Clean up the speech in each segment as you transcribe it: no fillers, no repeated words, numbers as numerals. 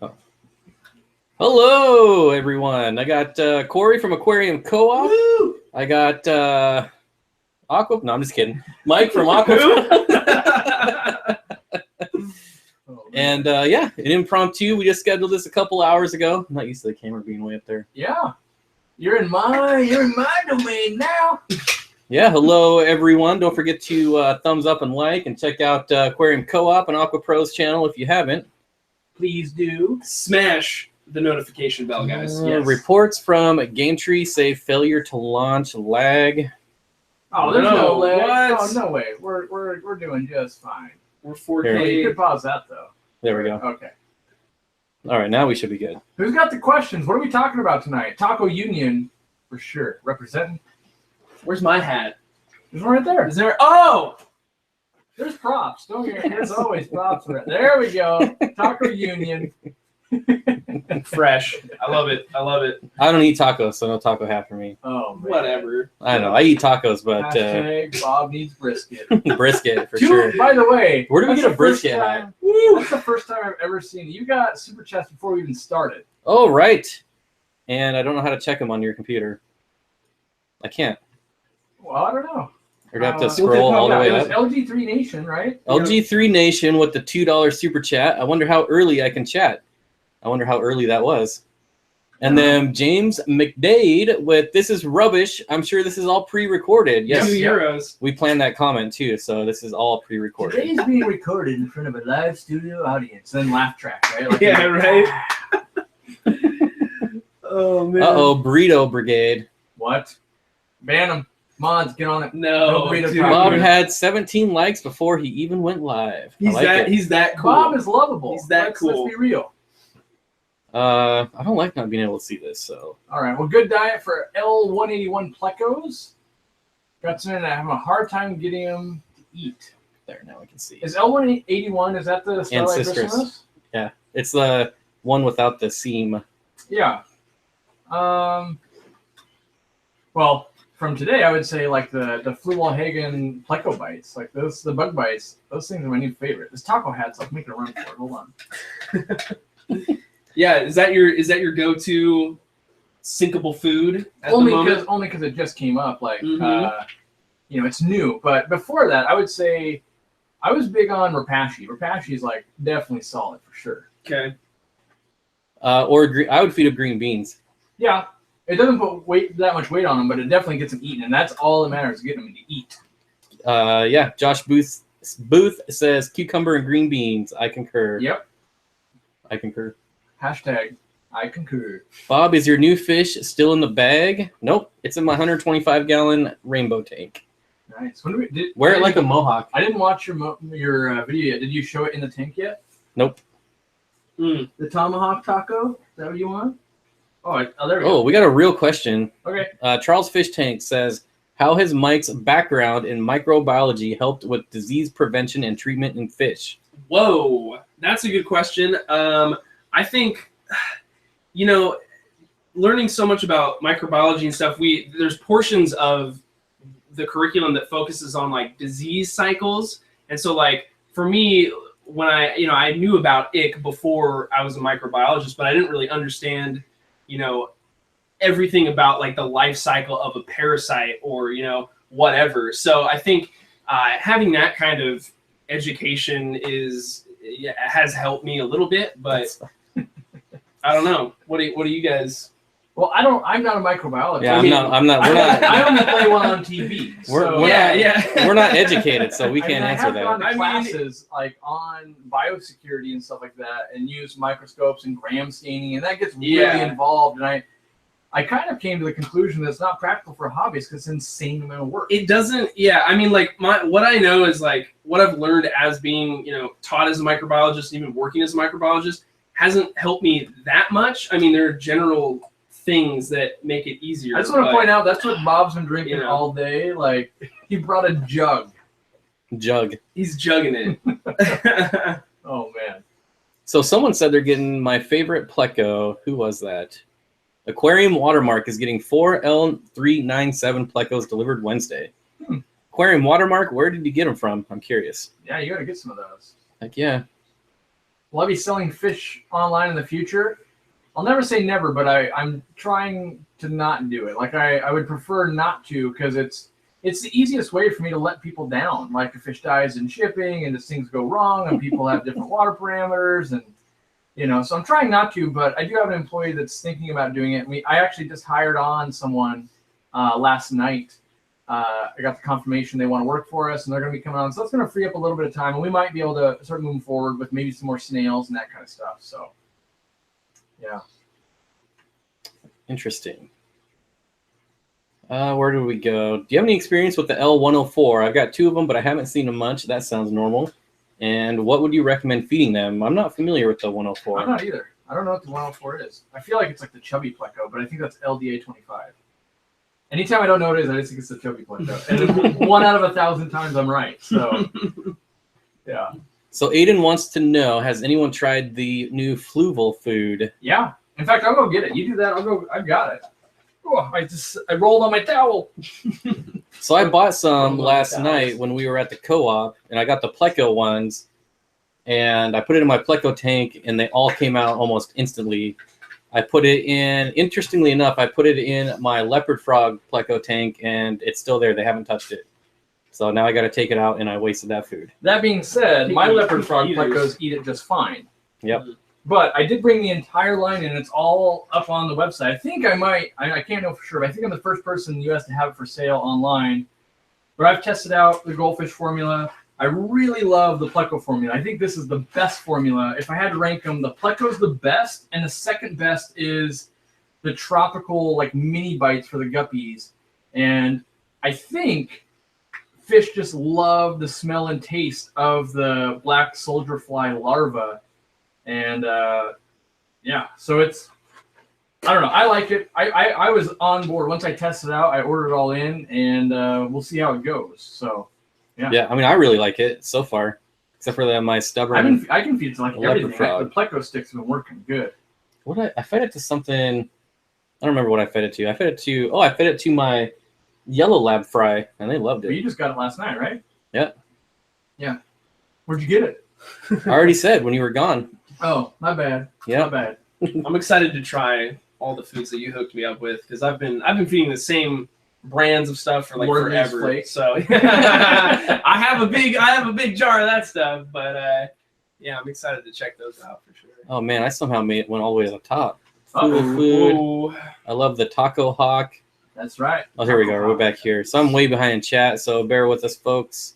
Oh. Hello, everyone. I got Corey from Aquarium Co-op. Woo! I got Aqua. No, I'm just kidding. Mike from Aqua. And yeah, an impromptu. We just scheduled this a couple hours ago. I'm not used to the camera being way up there. Yeah, you're in my domain now. Yeah, hello everyone. Don't forget to thumbs up and like, and check out Aquarium Co-op and Aquapros channel if you haven't. Please do Smash the notification bell, guys. Yes. Reports from Gametree say failure to launch lag. Oh, there's no lag. What? Oh, no way. We're doing just fine. We're Here. You 4K. could pause that though. There we go. Okay. All right, now we should be good. Who's got the questions? What are we talking about tonight? Taco Union, for sure. Representing. Where's my hat? There's one right there. Is there? Oh! There's props. Don't get. There's always props. There we go. Taco Union. Fresh. I love it. I love it. I don't eat tacos, so no taco hat for me. Oh, man. Whatever. I know. I eat tacos, but Hashtag Bob needs brisket. brisket for sure. By the way, Where did we that's get a the first brisket hat? time- That's the first time I've ever seen it. You got super chats before we even started. Oh, right. And I don't know how to check them on your computer. I can't. Well, I don't know. Or do I have to It scroll all the way was up? LG3 Nation, right? LG3 Nation with the $2 super chat. I wonder how early I can chat. I wonder how early that was. And then James McDade with "This is rubbish. I'm sure this is all pre-recorded." Yes, 2 euros. we planned that comment too, so this is all pre-recorded. Today's being recorded in front of a live studio audience. Then laugh track, right? Like, Yeah, right? Oh, man. Uh-oh, Burrito Brigade. What? Ban them. Mods, get on it. No, Nobody to dude. talk Bob to. had 17 likes before he even went live. I He's like it. He's that cool. Bob is lovable. He's that cool. Let's be real. I don't like not being able to see this, so. All right. Well, good diet for L181 Plecos. Got some and I'm having a hard time getting them to eat. There, now I can see. Is L181, is that the Starlight Ancestris. Chrysalis? Yeah, it's the one without the seam. Yeah. Well, from today, I would say like the Fluval Hagen Pleco bites, like those, the bug bites, those things are my new favorite. This taco hat's like making a run for it. Hold on. Yeah, is that your go-to sinkable food at the moment? Only because it just came up. Like, Mhm. you know, it's new. But before that, I would say I was big on Rapashi. Rapashi is like definitely solid for sure. Okay. Or I would feed up green beans. Yeah, it doesn't put that much weight on them, but it definitely gets them eaten, and that's all that matters, getting them to eat. Yeah, Josh Booth says cucumber and green beans. I concur. Yep. I concur. Hashtag I concur. Bob, is your new fish still in the bag? Nope, it's in my 125-gallon rainbow tank. Nice. Wear it like a mohawk. I didn't watch your video yet. Did you show it in the tank yet? Nope. Mm. The tomahawk taco? Is that what you want? Oh, there we Oh, go. we got a real question. Okay. Charles Fish Tank says, how has Mike's background in microbiology helped with disease prevention and treatment in fish? Whoa, that's a good question. I think, you know, learning so much about microbiology and stuff, there's portions of the curriculum that focuses on like disease cycles. And so like for me, when I knew about ick before I was a microbiologist, but I didn't really understand, everything about like the life cycle of a parasite or, whatever. So I think having that kind of education has helped me a little bit, but I don't know. What do you guys? Well, I'm not a microbiologist. Yeah, I'm not. We're not. I only play one on TV. We're not educated, so we can't answer I have gone that. to classes like on biosecurity and stuff like that, and use microscopes and gram staining, and that gets really involved. And I kind of came to the conclusion that it's not practical for hobbyists because it's an insane amount of work. It doesn't. Yeah, I mean, like what I know is like what I've learned as being taught as a microbiologist, even working as a microbiologist, hasn't helped me that much. I mean, there are general things that make it easier. I just want to point out that's what Bob's been drinking all day. Like he brought a jug. He's jugging it. Oh man. So someone said they're getting my favorite Pleco. Who was that? Aquarium Watermark is getting 4 L397 Plecos delivered Wednesday. Aquarium Watermark, where did you get them from? I'm curious. Yeah, you got to get some of those. Heck yeah. will I be selling fish online in the future? I'll never say never, but I'm trying to not do it. Like I would prefer not to, because it's the easiest way for me to let people down. Like if fish dies in shipping and just things go wrong and people have different water parameters and so I'm trying not to, but I do have an employee that's thinking about doing it. I actually just hired on someone last night. I got the confirmation they want to work for us and they're going to be coming on. So that's going to free up a little bit of time and we might be able to start moving forward with maybe some more snails and that kind of stuff. So, yeah. Interesting. Where do we go? Do you have any experience with the L104? I've got 2 of them, but I haven't seen them much. That sounds normal. And what would you recommend feeding them? I'm not familiar with the 104. I'm not either. I don't know what the 104 is. I feel like it's like the chubby Pleco, but I think that's LDA 25. Anytime I don't know what it is, I just think it's the chubby Pleco. And 1 out of 1,000 times I'm right. So, yeah. So Aiden wants to know, has anyone tried the new Fluval food? Yeah. In fact, I'll go get it. You do that, I've got it. Oh, I rolled on my towel. So I bought some last night when we were at the co-op, and I got the Pleco ones, and I put it in my Pleco tank, and they all came out almost instantly. I put it in, interestingly enough, I put it in my leopard frog Pleco tank, and it's still there. They haven't touched it. So now I got to take it out, and I wasted that food. That being said, my leopard frog Plecos eat it just fine. Yep. But I did bring the entire line in. It's all up on the website. I think I can't know for sure, but I think I'm the first person in the U.S. to have it for sale online. But I've tested out the goldfish formula. I really love the Pleco formula. I think this is the best formula. If I had to rank them, the Pleco's the best, and the second best is the tropical like mini bites for the guppies. And I think fish just love the smell and taste of the black soldier fly larva. And yeah, so it's, I don't know. I like it. I was on board. Once I tested it out, I ordered it all in, and we'll see how it goes. So, yeah. Yeah, I mean, I really like it so far, except for that my stubborn. I can feed it to like everything. The Pleco sticks have been working good. I fed it to something. I don't remember what I fed it to. I fed it to my yellow lab fry, and they loved it. But you just got it last night, right? Yeah. Yeah. Where'd you get it? I already said when you were gone. Oh, my bad. Yeah. My bad. I'm excited to try all the foods that you hooked me up with because I've been feeding the same brands of stuff for like forever. Flakes. So I have a big jar of that stuff, but yeah, I'm excited to check those out for sure. Oh man, I somehow went all the way to the top. Uh-oh. Food. I love the Taco Hawk. That's right. Oh, here we go. We're back here. So I'm way behind in chat, so bear with us, folks.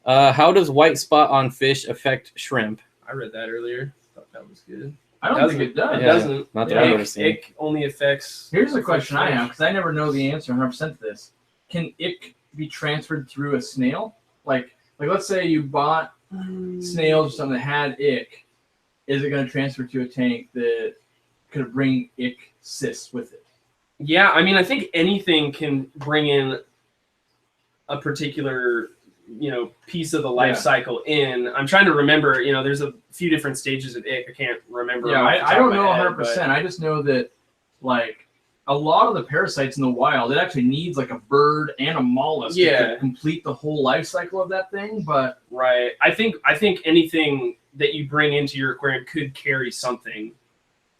How does white spot on fish affect shrimp? I read that earlier. Thought that was good. I don't think it does. It doesn't. Not that I've ever seen. Ick only affects. Here's a question I have, because I never know the answer 100% to this. Can ick be transferred through a snail? Like let's say you bought snails or something that had ick. Is it going to transfer to a tank that could bring ick cysts with it? Yeah, I mean, I think anything can bring in a particular piece of the life cycle in. I'm trying to remember, there's a few different stages of ick. I can't remember. Yeah, I don't know 100%. I just know that like a lot of the parasites in the wild, it actually needs like a bird and a mollusk to complete the whole life cycle of that thing. But right. I think anything that you bring into your aquarium could carry something.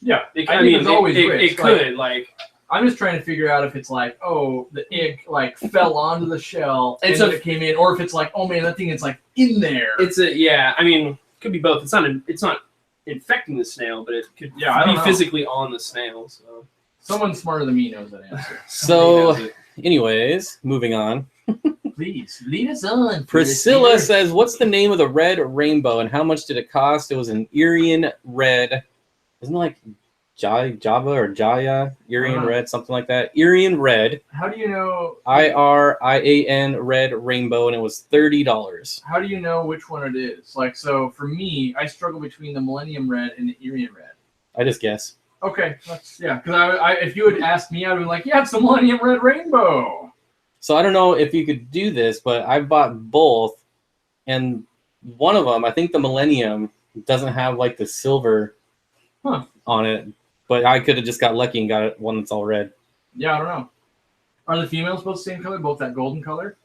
Yeah. It could I'm just trying to figure out if it's like, oh, the ick like fell onto the shell and then it came in, or if it's like, oh man, that thing is like in there. I mean, it could be both. It's not infecting the snail, but it could be physically on the snail. So someone smarter than me knows that answer. So, anyways, moving on. Please lead us on. Priscilla says, "What's the name of the red rainbow and how much did it cost?" It was an Irian red. Isn't it like Java or Jaya, Irian red, something like that. Irian red. How do you know? IRIAN red rainbow, and it was $30. How do you know which one it is? Like, so for me, I struggle between the Millennium red and the Irian red. I just guess. Okay, because if you had asked me, I'd be like, yeah, it's the Millennium red rainbow. So I don't know if you could do this, but I bought both, and one of them, I think the Millennium, doesn't have like the silver on it. But I could have just got lucky and got one that's all red. Yeah, I don't know. Are the females both the same color? Both that golden color?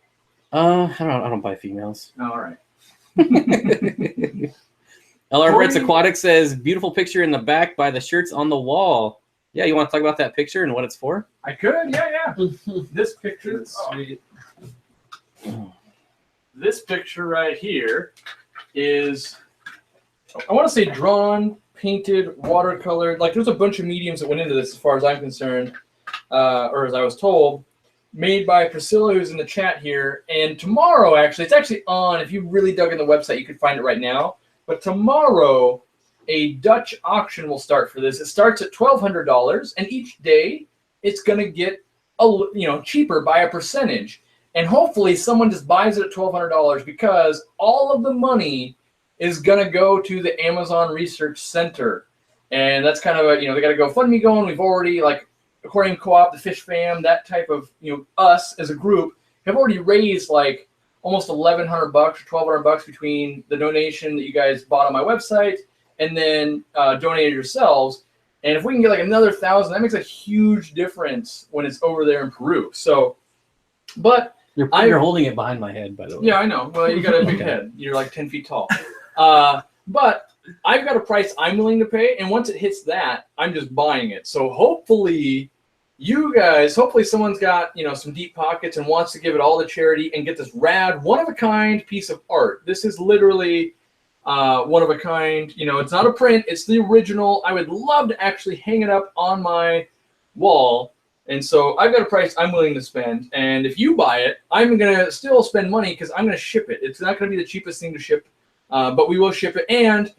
I don't buy females. Oh, all right. LR Brett's Corey- Aquatics says, beautiful picture in the back by the shirts on the wall. Yeah, you want to talk about that picture and what it's for? I could, yeah. This picture, Sweet. this picture right here is, I want to say drawn, painted, watercolored. Like there's a bunch of mediums that went into this as far as I'm concerned, or as I was told, made by Priscilla, who's in the chat here. And tomorrow, actually, it's actually on, if you really dug in the website, you could find it right now. But tomorrow, a Dutch auction will start for this. It starts at $1,200, and each day it's going to get cheaper by a percentage. And hopefully someone just buys it at $1,200 because all of the money is going to go to the Amazon Research Center. And that's kind of a, they got a GoFundMe going. We've already, like, Aquarium Co-op, the Fish Fam, that type of, us as a group have already raised like almost $1,100 or $1,200 between the donation that you guys bought on my website and then donated yourselves. And if we can get like another 1,000, that makes a huge difference when it's over there in Peru. So, but You're holding it behind my head, by the way. yeah, I know. Well, you got a big head. You're like 10 feet tall. But I've got a price I'm willing to pay, and once it hits that, I'm just buying it. So hopefully you guys, someone's got, some deep pockets and wants to give it all to charity and get this rad, one-of-a-kind piece of art. This is literally one of a kind. It's not a print. It's the original. I would love to actually hang it up on my wall. And so I've got a price I'm willing to spend. And if you buy it, I'm going to still spend money because I'm going to ship it. It's not going to be the cheapest thing to ship, but we will ship it. And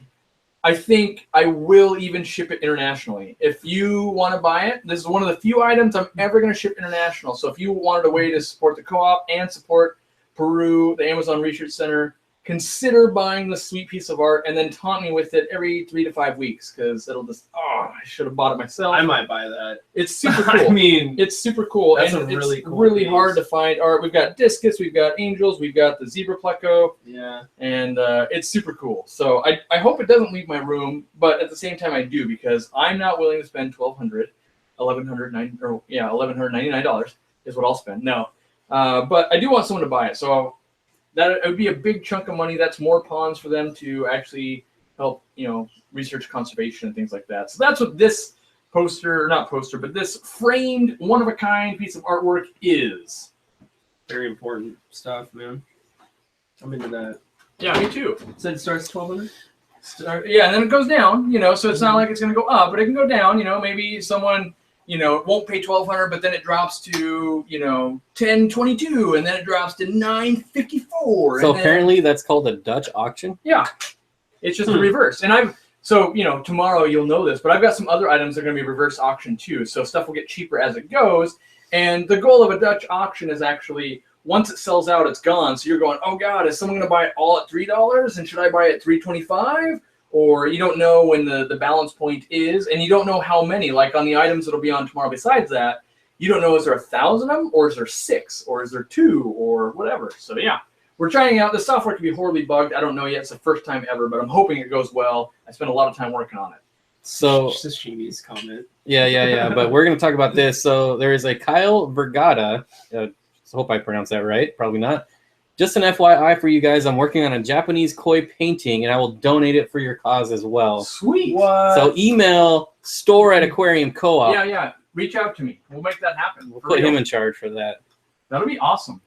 I think I will even ship it internationally. If you want to buy it, this is one of the few items I'm ever going to ship international. So if you wanted a way to support the co-op and support Peru, the Amazon Research Center, consider buying this sweet piece of art and then taunt me with it every 3 to 5 weeks because it'll just, I should have bought it myself. I might buy that. It's super cool. I mean, it's super cool. That's and a really it's cool really piece. hard to find art. We've got discus, we've got angels, we've got the zebra pleco. Yeah. And it's super cool. So I hope it doesn't leave my room, but at the same time I do because I'm not willing to spend $1,199 is what I'll spend. No, but I do want someone to buy it. So that it would be a big chunk of money. That's more ponds for them to actually help, research conservation and things like that. So that's what this this framed one-of-a-kind piece of artwork is. Very important stuff, man. I'm into that. Yeah, me too. Said it starts $1,200? Yeah, and then it goes down, so it's not like it's going to go up, but it can go down, maybe someone, won't pay $1,200, but then it drops to, $1,022, and then it drops to $954. So apparently that's called a Dutch auction? Yeah, it's just the reverse. And tomorrow you'll know this, but I've got some other items that are going to be reverse auction too, so stuff will get cheaper as it goes. And the goal of a Dutch auction is actually, once it sells out, it's gone. So you're going, oh God, is someone going to buy it all at $3? And should I buy it at $3.25? Or you don't know when the balance point is, and you don't know how many. Like on the items that'll be on tomorrow besides that, you don't know, is there 1,000 of them? Or is there 6? Or is there 2? Or whatever. So yeah, we're trying out. The software can be horribly bugged. I don't know yet. It's the first time ever, but I'm hoping it goes well. I spent a lot of time working on it. So Sashimi's comment. Yeah. But we're going to talk about this. So there is a Kyle Vergata. I hope I pronounced that right. Probably not. Just an FYI for you guys, I'm working on a Japanese koi painting, and I will donate it for your cause as well. Sweet. What? So email store@Aquarium Co-op. Yeah. Reach out to me. We'll make that happen. We'll put him in charge for that. That'll be awesome.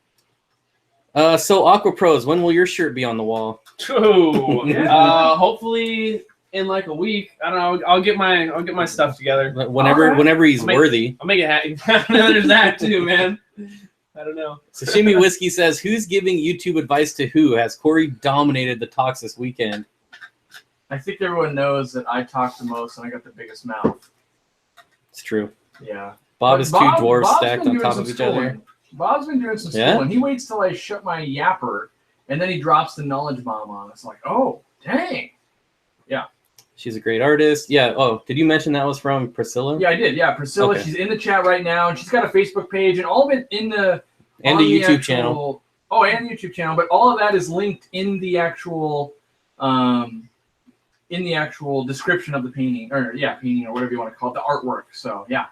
So Aquapros, when will your shirt be on the wall? Ooh. Yeah. Hopefully in like a week. I don't know. I'll get my stuff together. Whenever he's worthy. I'll make it happen. There's that too, man. I don't know. Sashimi Whiskey says, who's giving YouTube advice to who? Has Corey dominated the talks this weekend? I think everyone knows that I talk the most and I got the biggest mouth. It's true. Yeah. Bob is two dwarves Bob's stacked been on doing top some of each schooling. other. Bob's been doing some Yeah? schooling. He waits till I shut my yapper, and then he drops the knowledge bomb on us. Like, oh, dang. Yeah. She's a great artist. Yeah. Oh, did you mention that was from Priscilla? Yeah, I did. Yeah, Priscilla. Okay. She's in the chat right now, and she's got a Facebook page, and all of it in the And on a the YouTube actual- channel. Oh, and YouTube channel, but all of that is linked in the actual description of the painting, painting or whatever you want to call it, the artwork. So yeah.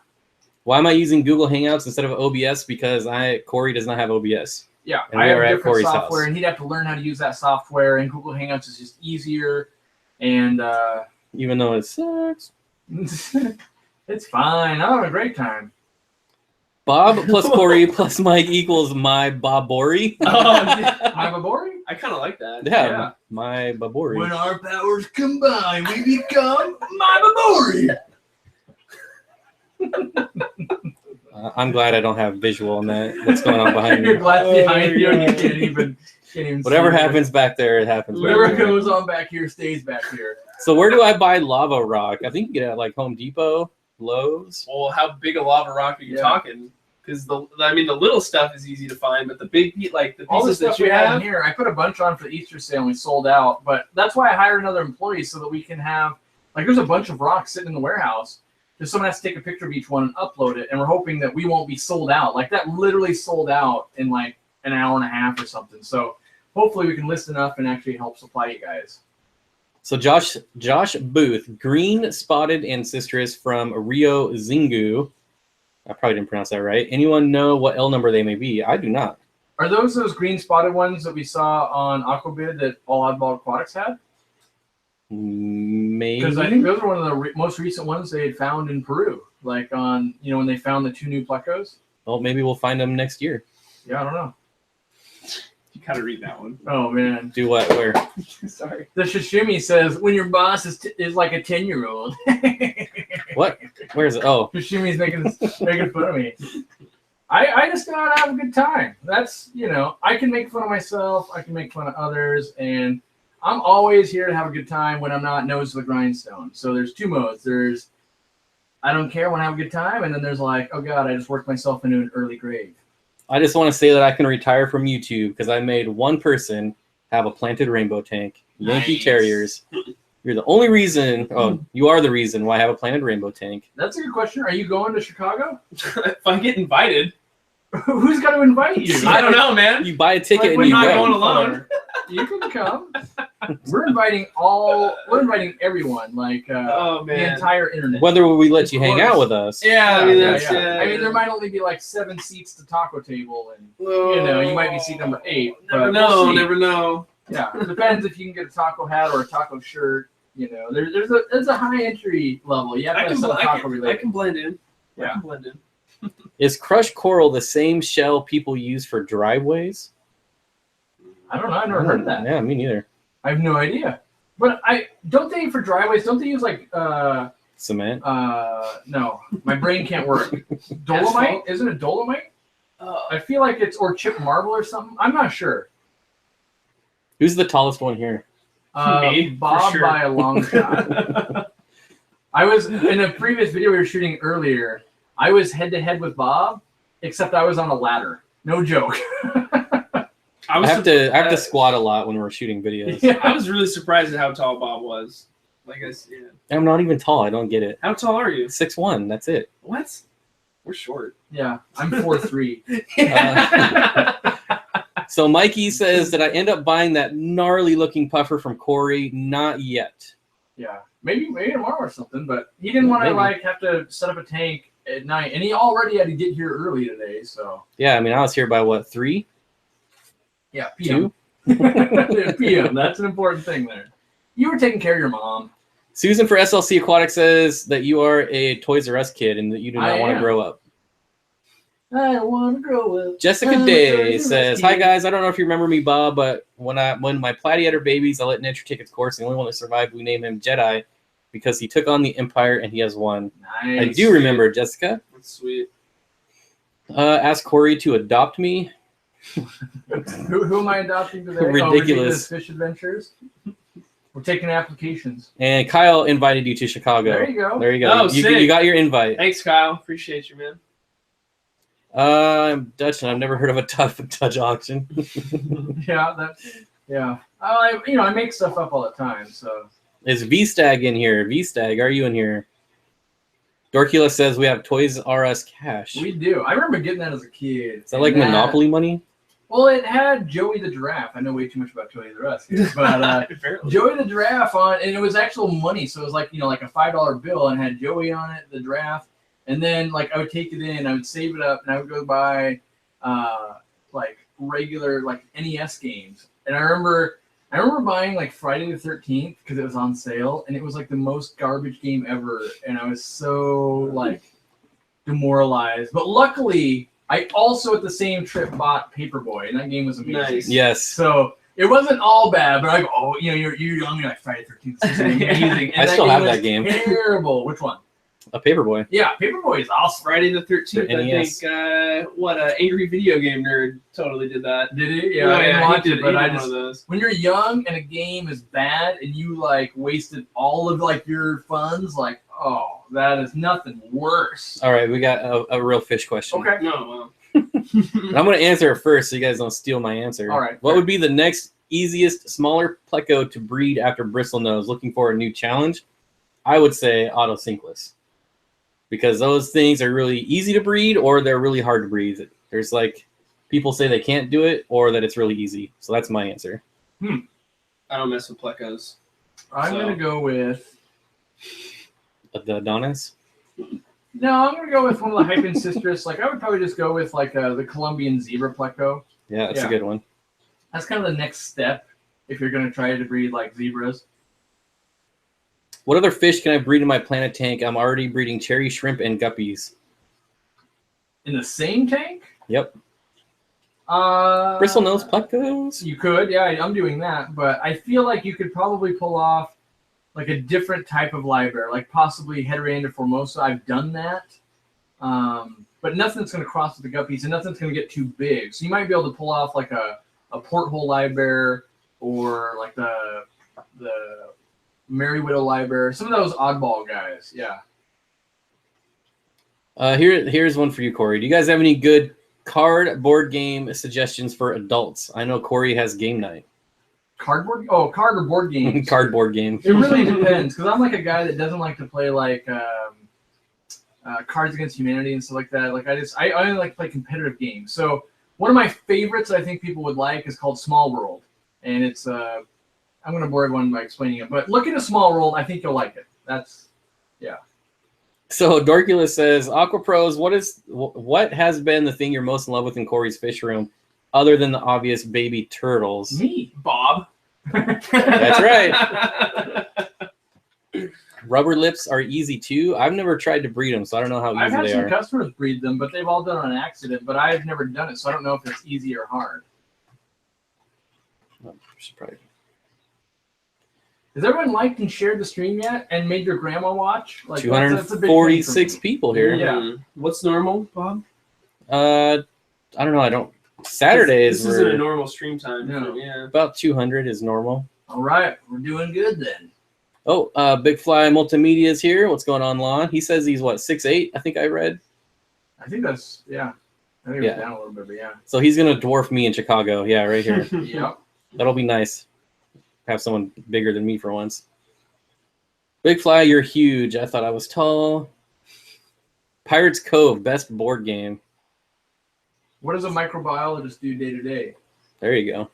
Why am I using Google Hangouts instead of OBS? Because Corey does not have OBS. Yeah, And I we have are at different Corey's software, house. and he'd have to learn how to use that software. And Google Hangouts is just easier, And Even though it sucks. it's fine. I'm having a great time. Bob plus Corey plus Mike equals my Bobori. My Babori? I kind of like that. Yeah, my Bobori. When our powers combine, we become my Babori. I'm glad I don't have visual on that. What's going on behind me? Your glass behind you, and you can't even Whatever see it. happens back there, it happens. Whatever back there. goes on back here stays back here. So where do I buy lava rock? I think you get it at like Home Depot, Lowe's. Well, how big a lava rock are you talking? Because the little stuff is easy to find, but the big like the All the pieces stuff that you we have in have. here, I put a bunch on for the Easter sale and we sold out. But that's why I hired another employee so that we can have there's a bunch of rocks sitting in the warehouse. Just someone has to take a picture of each one and upload it, and we're hoping that we won't be sold out. Like that literally sold out in like an hour and a half or something. So hopefully we can list enough and actually help supply you guys. So Josh Booth, green, spotted, and citrus from Rio Zingu. I probably didn't pronounce that right. Anyone know what L number they may be? I do not. Are those green spotted ones that we saw on Aquabid that all Oddball Aquatics had? Maybe. Because I think those are one of the most recent ones they had found in Peru. Like on, when they found the 2 new plecos. Well, maybe we'll find them next year. Yeah, I don't know. You gotta read that one. Oh, man. Do what? Where? Sorry. The Shishimi says, when your boss is like a 10-year-old. What? Where is it? Oh. Shishimi's making fun of me. I just gotta have a good time. That's, I can make fun of myself. I can make fun of others. And I'm always here to have a good time when I'm not nose to the grindstone. So there's 2 modes. There's I don't care when I have a good time. And then there's like, oh, God, I just worked myself into an early grave. I just want to say that I can retire from YouTube because I made one person have a planted rainbow tank. Yankee Nice. Terriers. You're the only reason. Oh, you are the reason why I have a planted rainbow tank. That's a good question. Are you going to Chicago? If I get invited, Who's got to invite you? I don't know, man. You buy a ticket Like, and we're you not go. going alone. You can come. We're inviting everyone, like Oh, the man. entire internet. Whether we let you Of hang course. out with us. Yeah, I mean that's. I mean, there might only be like 7 seats to taco table, and you might be seat number 8. Never but know. we'll see. Never know. Yeah, it depends if you can get a taco hat or a taco shirt. There's a high entry level. You have to have some taco I related. can blend in. I Yeah. can blend in. Is crushed coral the same shell people use for driveways? I don't know. I've never heard of that. Yeah, me neither. I have no idea. But don't they for driveways? Don't they use like Cement? no, my brain can't work. Dolomite? Isn't it dolomite? I feel like it's or chipped marble or something. I'm not sure. Who's the tallest one here? Me, for Bob sure. by a long shot. I was in a previous video we were shooting earlier. I was head to head with Bob, except I was on a ladder. No joke. I have to squat a lot when we're shooting videos. Yeah. I was really surprised at how tall Bob was. I'm not even tall. I don't get it. How tall are you? 6'1". That's it. What? We're short. Yeah, I'm 4'3". So Mikey says that I end up buying that gnarly looking puffer from Corey. Not yet. Yeah, maybe tomorrow or something. But he didn't want to Maybe. have to set up a tank at night, and he already had to get here early today. So Yeah, I mean, I was here by what, 3? yeah, PM. 2? PM. That's an important thing there. You were taking care of your mom. Susan for SLC Aquatics says that you are a Toys R Us kid and that you do I not want to am. grow up. I want to grow up. Jessica Day says, "Hi guys, I don't know if you remember me, Bob, but when my platy had her babies, I let Nature take its course. The only one that survived, we named him Jedi because he took on the Empire and he has won." Nice. I do remember, Jessica. That's sweet. Ask Corey to adopt me. Who am I adopting today? Ridiculous. Fish Adventures. We're taking applications. And Kyle invited you to Chicago. There you go. There you go. Oh, you sick. got your invite. Thanks, Kyle. Appreciate you, man. I'm Dutch, and I've never heard of a Dutch auction. Yeah. I make stuff up all the time. So Is V-Stag in here? V-Stag, are you in here? Dorkula says we have Toys R Us cash. we do. I remember getting that as a kid. Is that like Monopoly money? Well, it had Joey the Giraffe. I know way too much about Joey the Giraffe, here, but Apparently. Joey the Giraffe on, and it was actual money. So it was like like a $5 bill, and had Joey on it, the giraffe, and then I would take it in, I would save it up, and I would go buy regular NES games. And I remember I remember buying like Friday the 13th because it was on sale, and it was like the most garbage game ever, and I was so like demoralized. But luckily, I also at the same trip bought Paperboy, and that game was amazing. Nice. Yes. So it wasn't all bad, but I go, oh, you know, you're young, you're like Friday the 13th. This is amazing. And I still have was that game. Terrible. Which one? A Paperboy. Yeah, Paperboy is awesome. Friday the 13th, For I NES. think. What Angry Video Game Nerd totally did that. Did he? Yeah, Oh, I didn't yeah, watch he did, it, but he I did just one of those. when you're young and a game is bad and you like wasted all of like your funds, like oh, that is nothing worse. All right, we got a real fish question. Okay. No, well. And I'm going to answer it first so you guys don't steal my answer. All right, What fair. would be the next easiest, smaller Pleco to breed after bristlenose? Looking for a new challenge? I would say autosinkless. Because those things are really easy to breed or they're really hard to breed. There's like, people say they can't do it or that it's really easy. So that's my answer. I don't mess with plecos. I'm gonna go with The Adonis? no. I'm gonna go with one of the Hyphen Citrus. Like I would probably just go with like the Colombian Zebra Pleco. Yeah, that's Yeah. a good one. That's kind of the next step if you're gonna try to breed like zebras. What other fish can I breed in my planet tank? I'm already breeding cherry shrimp and guppies. In the same tank? Yep. Bristlenose Bristlenose plecos? You could, yeah, I'm doing that, but I feel like you could probably pull off like a different type of livebearer, like possibly Heteranda formosa. I've done that, but nothing's going to cross with the guppies, and nothing's going to get too big. So you might be able to pull off like a porthole livebearer or like the Merry Widow livebearer, some of those oddball guys. Yeah. Here's one for you, Corey. Do you guys have any good card board game suggestions for adults? I know Corey has game night. Card or board games? Cardboard game. It really depends, because I'm like a guy that doesn't like to play like Cards Against Humanity and stuff like that. Like I only like to play competitive games. So one of my favorites I think people would like is called Small World, and it's I'm going to bore everyone by explaining it, but look into Small World. I think you'll like it. That's yeah. So Dorculus says, Aquapros, what has been the thing you're most in love with in Corey's fish room, other than the obvious baby turtles? Me. Bob. That's right. Rubber lips are easy too. I've never tried to breed them, so I don't know how I've easy had they some are. customers breed them, but they've all done it on accident. But I've never done it, so I don't know if it's easy or hard. Should probably- Has everyone liked and shared the stream yet, and made your grandma watch? Like that's a big thing for 246 me. people here. Yeah. What's normal, Bob? I don't know. I don't. Saturdays This isn't a were normal stream time. No. Yeah. about 200 is normal. All right, we're doing good then. Oh, Big Fly Multimedia is here. What's going on, Lon? He says he's what, 6'8", I think I read. I think that's yeah. I think it Yeah. was down a little bit, but yeah. So he's gonna dwarf me in Chicago. Yeah, right here. Yep. That'll be nice. Have someone bigger than me for once. Big Fly, you're huge. I thought I was tall. Pirates Cove, best board game. What does a microbiologist do day to day? There you go.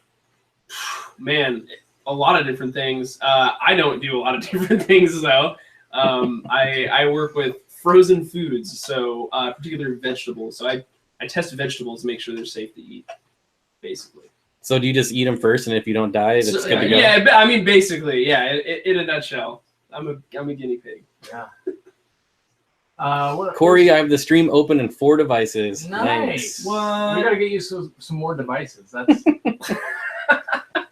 Man, a lot of different things. I don't do a lot of different things though. I work with frozen foods, so particularly vegetables. So I test vegetables to make sure they're safe to eat, basically. So do you just eat them first, and if you don't die, that's good to go? Yeah, I mean, basically, yeah. In a nutshell, I'm a guinea pig. Yeah. What, Corey, I have the stream open in 4 devices. Nice. What? We gotta get you some more devices. That's.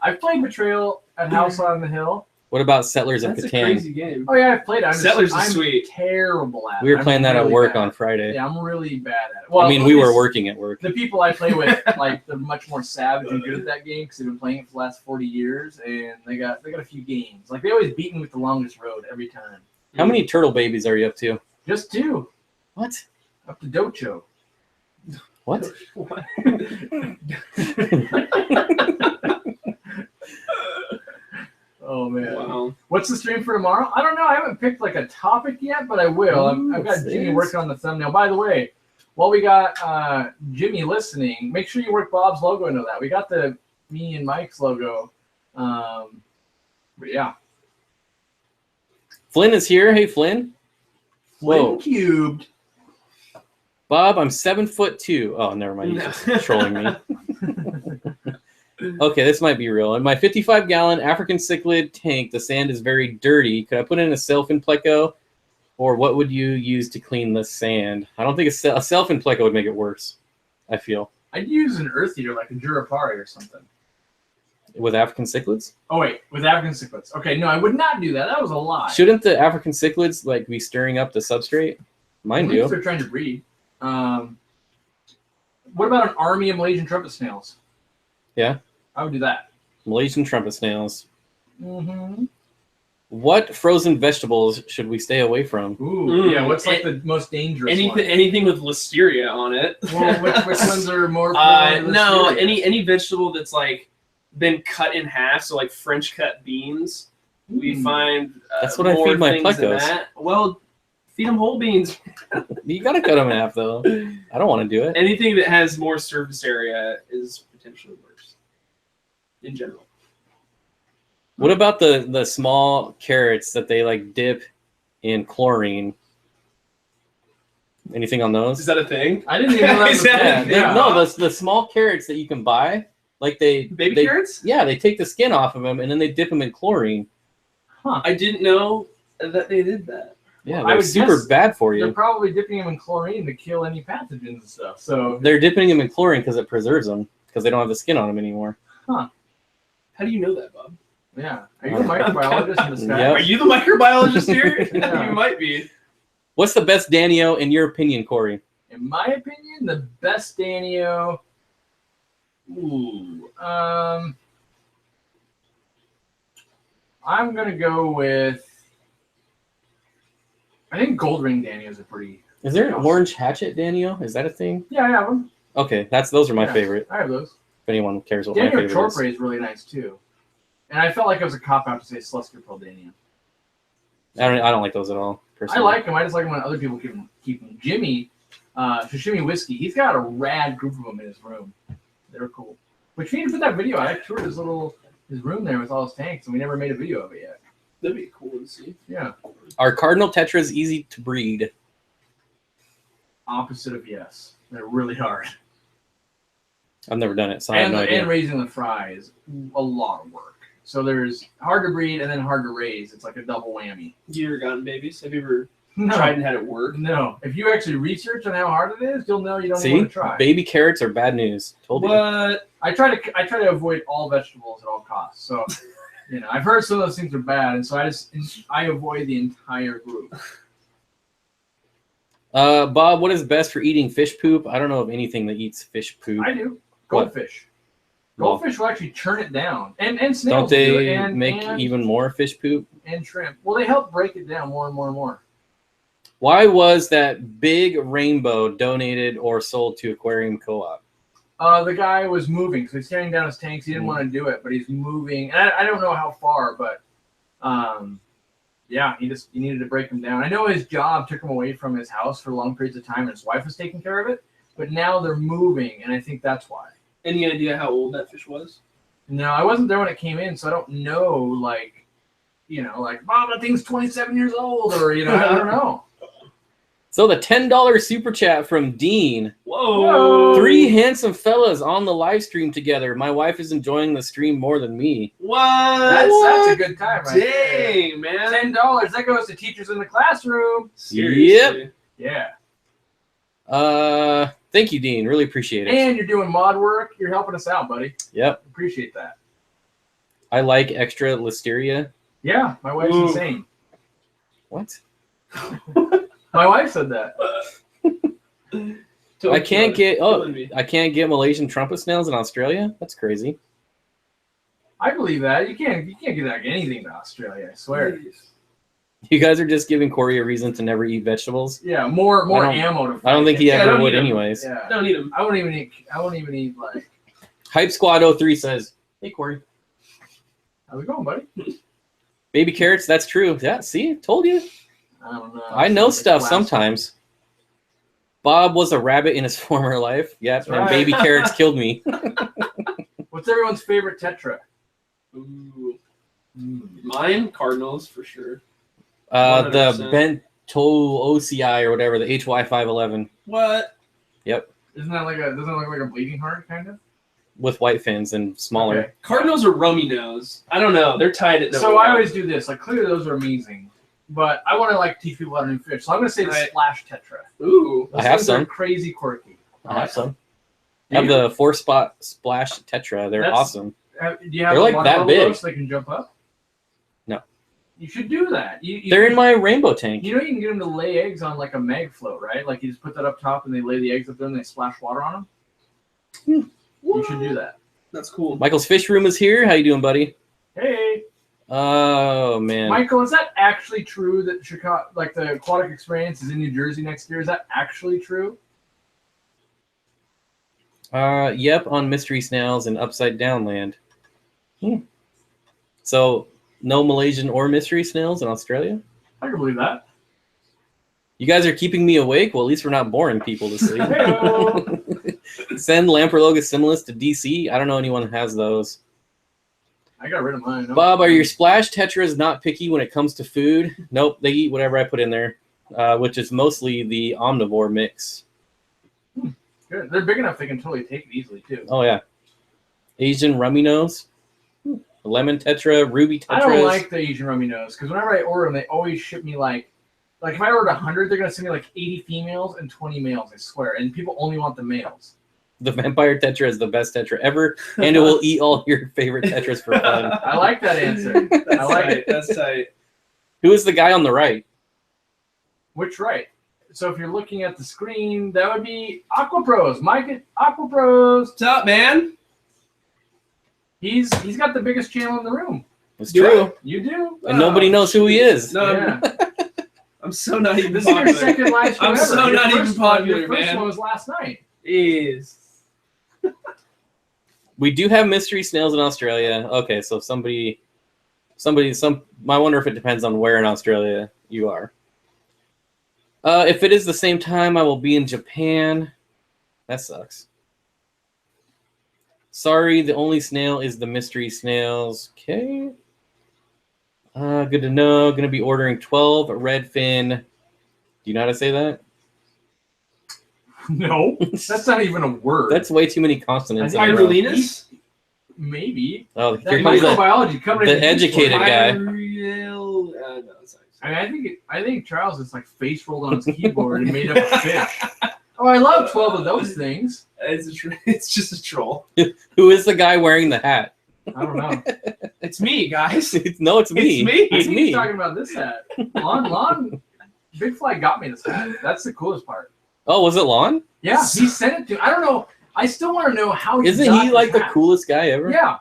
I've played Betrayal at House on the Hill. What about Settlers of That's a Catan? crazy game. Oh yeah, I've played it. Settlers is I'm sweet. terrible at it. We were I'm playing that at really work bad. on Friday. Yeah, I'm really bad at it. Well, I mean, at we were least working at work. The people I play with, like, they're much more savage and good at that game because they've been playing it for the last 40 years, and they got a few games. Like, they always beat me with the longest road every time. How many turtle babies are you up to? Just 2. What? Up to Docho. What? What? Oh, man. Wow. What's the stream for tomorrow? I don't know. I haven't picked, like, a topic yet, but I will. I've got what's Jimmy this? working on the thumbnail. By the way, while we got Jimmy listening, make sure you work Bob's logo into that. We got the me and Mike's logo. But, yeah. Flynn is here. Hey, Flynn. Whoa. Flynn cubed. Bob, I'm 7'2". Oh, never mind. He's just trolling me. Okay, this might be real. In my 55-gallon African cichlid tank, the sand is very dirty. Could I put in a self-in Pleco? Or what would you use to clean the sand? I don't think a self-in Pleco would make it worse, I feel. I'd use an earth eater like a Durapari or something. With African cichlids? Oh, wait. With African cichlids. Okay, no, I would not do that. That was a lie. Shouldn't the African cichlids like be stirring up the substrate? Mine do. They're trying to breed. What about an army of Malaysian trumpet snails? Yeah. I would do that. Malaysian trumpet snails. Mm-hmm. What frozen vegetables should we stay away from? Ooh, yeah. What's like the most dangerous one? Anything with listeria on it. Well, which ones are more? No, any vegetable that's like been cut in half, so like French cut beans. We find that's what I feed my Plecos. Well, feed them whole beans. You gotta cut them in half though. I don't want to do it. Anything that has more surface area is potentially worse. In general. What about the small carrots that they like dip in chlorine? Anything on those? Is that a thing? I didn't even know that was a thing. Yeah. No, the small carrots that you can buy, like baby carrots? Yeah, they take the skin off of them and then they dip them in chlorine. Huh. I didn't know that they did that. Yeah, they're super bad for you. They're probably dipping them in chlorine to kill any pathogens and stuff. So they're dipping them in chlorine because it preserves them because they don't have the skin on them anymore. Huh. How do you know that, Bob? Yeah. Are you a microbiologist in this guy? Yep. Are you the microbiologist here? Yeah. You might be. What's the best Danio in your opinion, Corey? In my opinion, the best Danio. Ooh. I'm gonna go with. I think gold ring Danios are pretty. Is there an orange hatchet Danio? Is that a thing? Yeah, I have them. Okay, those are my favorite. I have those. If anyone cares what my Danio favorite Chorpre is. is really nice too. And I felt like it was a cop out to say Slusker Pearl Danio. I don't like those at all. Personally. I like them. I just like them when other people keep them. Jimmy, Sashimi Whiskey, he's got a rad group of them in his room. They're cool. But you need to put that video. I toured his room there with all his tanks, and we never made a video of it yet. That'd be cool to see. Yeah. Are cardinal tetras easy to breed? Opposite of yes. They're really hard. I've never done it, so I have no idea. And raising the fry is a lot of work. So there's hard to breed and then hard to raise. It's like a double whammy. You ever gotten babies? Have you ever tried and had it work? No. If you actually research on how hard it is, you'll know you don't want to try. Baby carrots are bad news. Told you. But I try to avoid all vegetables at all costs. So, I've heard some of those things are bad, and so I avoid the entire group. Bob, what is best for eating fish poop? I don't know of anything that eats fish poop. I do. Goldfish. Goldfish will actually churn it down, and snails don't they do it, make even more fish poop? And shrimp. Well, they help break it down more and more and more. Why was that big rainbow donated or sold to Aquarium Co-op? The guy was moving, so he's tearing down his tanks. He didn't want to do it, but he's moving. And I don't know how far, but yeah, he needed to break them down. I know his job took him away from his house for long periods of time, and his wife was taking care of it. But now they're moving, and I think that's why. Any idea how old that fish was? No, I wasn't there when it came in, so I don't know. Mom, that thing's 27 years old, or I don't know. So the $10 super chat from Dean. Whoa. 3 handsome fellas on the live stream together. My wife is enjoying the stream more than me. What? That's a good time, right? Dang, man. $10. That goes to teachers in the classroom. Seriously? Yep. Thank you, Dean. Really appreciate it. And you're doing mod work. You're helping us out, buddy. Yep. Appreciate that. I like extra listeria. Yeah, my wife's insane. What? My wife said that. I can't get Malaysian trumpet snails in Australia. That's crazy. I believe that. You can't get like anything to Australia, I swear. You guys are just giving Corey a reason to never eat vegetables. Yeah, more ammo to fight. I don't think he ever would anyways. Yeah. Don't eat them. I won't even eat like Hype Squad 03 says, "Hey Corey. How's it going, buddy? Baby carrots, that's true. Yeah, see? Told you. I don't know. I know stuff sometimes. Bob was a rabbit in his former life. Yep, and baby carrots killed me. What's everyone's favorite Tetra? Ooh. Mine, Cardinals, for sure. The Bento OCI or whatever, the HY511. What? Yep. Doesn't that look like a bleeding heart, kind of? with white fins and smaller. Okay. Cardinals are rummy nose. I don't know. They're tied at So I always do this. Like clearly those are amazing, but I want to like teach people how to do fish. So I'm going to say the Right. Splash Tetra. Ooh. Those I have things are some. crazy quirky. I have some. Do I have you? the 4-spot splash tetra. They're That's- awesome. Do you have They're a like water that bubble big. though, so they can jump up? No. You should do that. You They're in my rainbow tank. You know you can get them to lay eggs on like a mag float, right? Like you just put that up top and they lay the eggs up there and they splash water on them. You should do that. That's cool. Michael's fish room is here. How you doing, buddy? Hey, Oh man. Michael, is that actually true that Chicago, like the aquatic experience, is in New Jersey next year? Is that actually true? Yep, on Mystery Snails and Upside Down Land. So no Malaysian or Mystery Snails in Australia? I can believe that. You guys are keeping me awake? Well, at least we're not boring people to sleep. Hey-o. Send Lamprologus similis to DC. I don't know anyone who has those. I got rid of mine. Bob, are your splash tetras not picky when it comes to food? Nope, they eat whatever I put in there, which is mostly the omnivore mix. Good. They're big enough they can totally take it easily too. Oh yeah, Asian rummy nose, lemon tetra, ruby tetras. I don't like the Asian rummy nose because whenever I order them, they always ship me like if I ordered 100, they're gonna send me like 80 females and 20 males. I swear, and people only want the males. The vampire tetra is the best tetra ever, and it will eat all your favorite tetras for fun. I like that answer. That's I like tight. it. That's tight. Who is the guy on the right? Which right? So if you're looking at the screen, that would be Aquapros. Mike at Aquapros. What's up, man? He's got the biggest channel in the room. It's Do true, You do. and nobody knows who he is. No, Yeah. I'm so not even This is your popular. second live stream I'm ever. so Your not even first one- popular, Your first man. one was last night. Is. We do have mystery snails in Australia. Okay, so I wonder if it depends on where in Australia you are. If it is the same time, I will be in Japan. That sucks. Sorry, the only snail is the mystery snails. Okay. Good to know. Going to be ordering 12 redfin. Do you know how to say that? No, that's not even a word. That's way too many consonants. I in a row. Irulinus? Maybe. Oh, That here comes the microbiology coming the in educated guy. No, sorry. I mean, I think Charles is like face rolled on his keyboard and made up a fish. Oh, I love 12 of those things. It's just a troll. Who is the guy wearing the hat? I don't know. It's me, guys. No, it's me. It's me. I It's think me. he's talking about this hat. Lon, Big Fly got me this hat. That's the coolest part. Oh, was it Lon? Yeah, he sent it to. I don't know. I still want to know how. Isn't got he this like the hat. coolest guy ever? Yeah.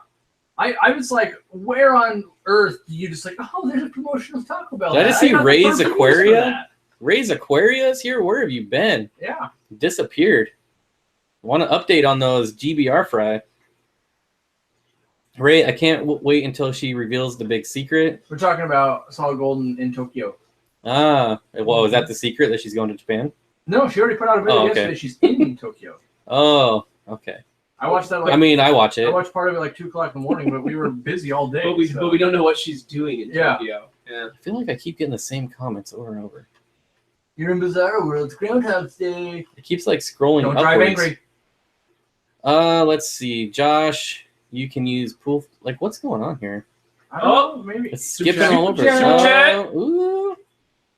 I was like, where on earth do you just like? Oh, there's a promotion of Taco Bell. Did I hat. just see got the Ray's perfect use for Aquaria? that. Ray's Aquaria is here? Where have you been? Yeah. Disappeared. Want to update on those GBR fry. Ray, I can't wait until she reveals the big secret. We're talking about solid gold in Tokyo. Ah, well, is that the secret that she's going to Japan? No, she already put out a video Oh, okay. yesterday. She's in Tokyo. Oh, okay. I watched that. Like, I mean, I watch I it. watched part of it like 2 o'clock in the morning, but we were busy all day. But we so. don't know what she's doing in Yeah. Tokyo. Yeah. I feel like I keep getting the same comments over and over. You're in Bizarro World. It's Groundhog's Day. It keeps like scrolling Don't upwards. drive angry. Let's see. Josh, you can use pool. Like, what's going on here? I don't know, maybe. It's Super skipping chat. all over. Super chat. Ooh.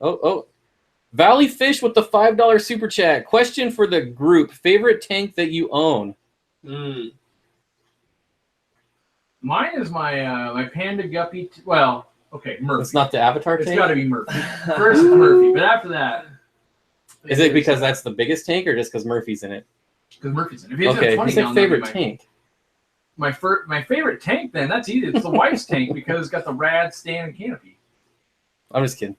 Oh. Valley Fish with the $5 super chat. Question for the group. Favorite tank that you own? Mm. Mine is my my Panda Guppy. Well, okay, Murphy. It's not the Avatar It's tank? got to be Murphy. First it's Murphy, but after that. Is it because that's the biggest tank or just because Murphy's in it? Because Murphy's in it. If he's Okay, a 20 who's your gallon, that'd be favorite tank? My favorite tank, then, that's easy. It's the wife's tank because it's got the rad stand and canopy. I'm just kidding.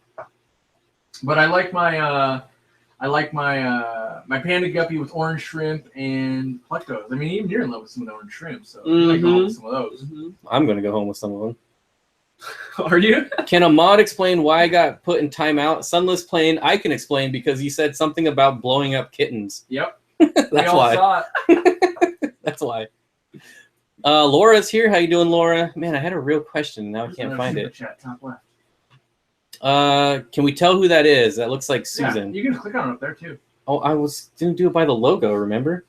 But I like my my Panda Guppy with orange shrimp and Plecos. I mean, even you're in love with some of the orange shrimp, so you might go with some of those. I'm going to go home with some of them. Are you? Can a mod explain why I got put in timeout? Sunless Plane, I can explain because you said something about blowing up kittens. Yep. We That's all why. saw it. That's why. Laura's here. How you doing, Laura? Man, I had a real question. Now I can't find it. Chat, top left. Can we tell who that is? That looks like Susan. Yeah, you can click on it up there too. Oh, I didn't do it by the logo, remember?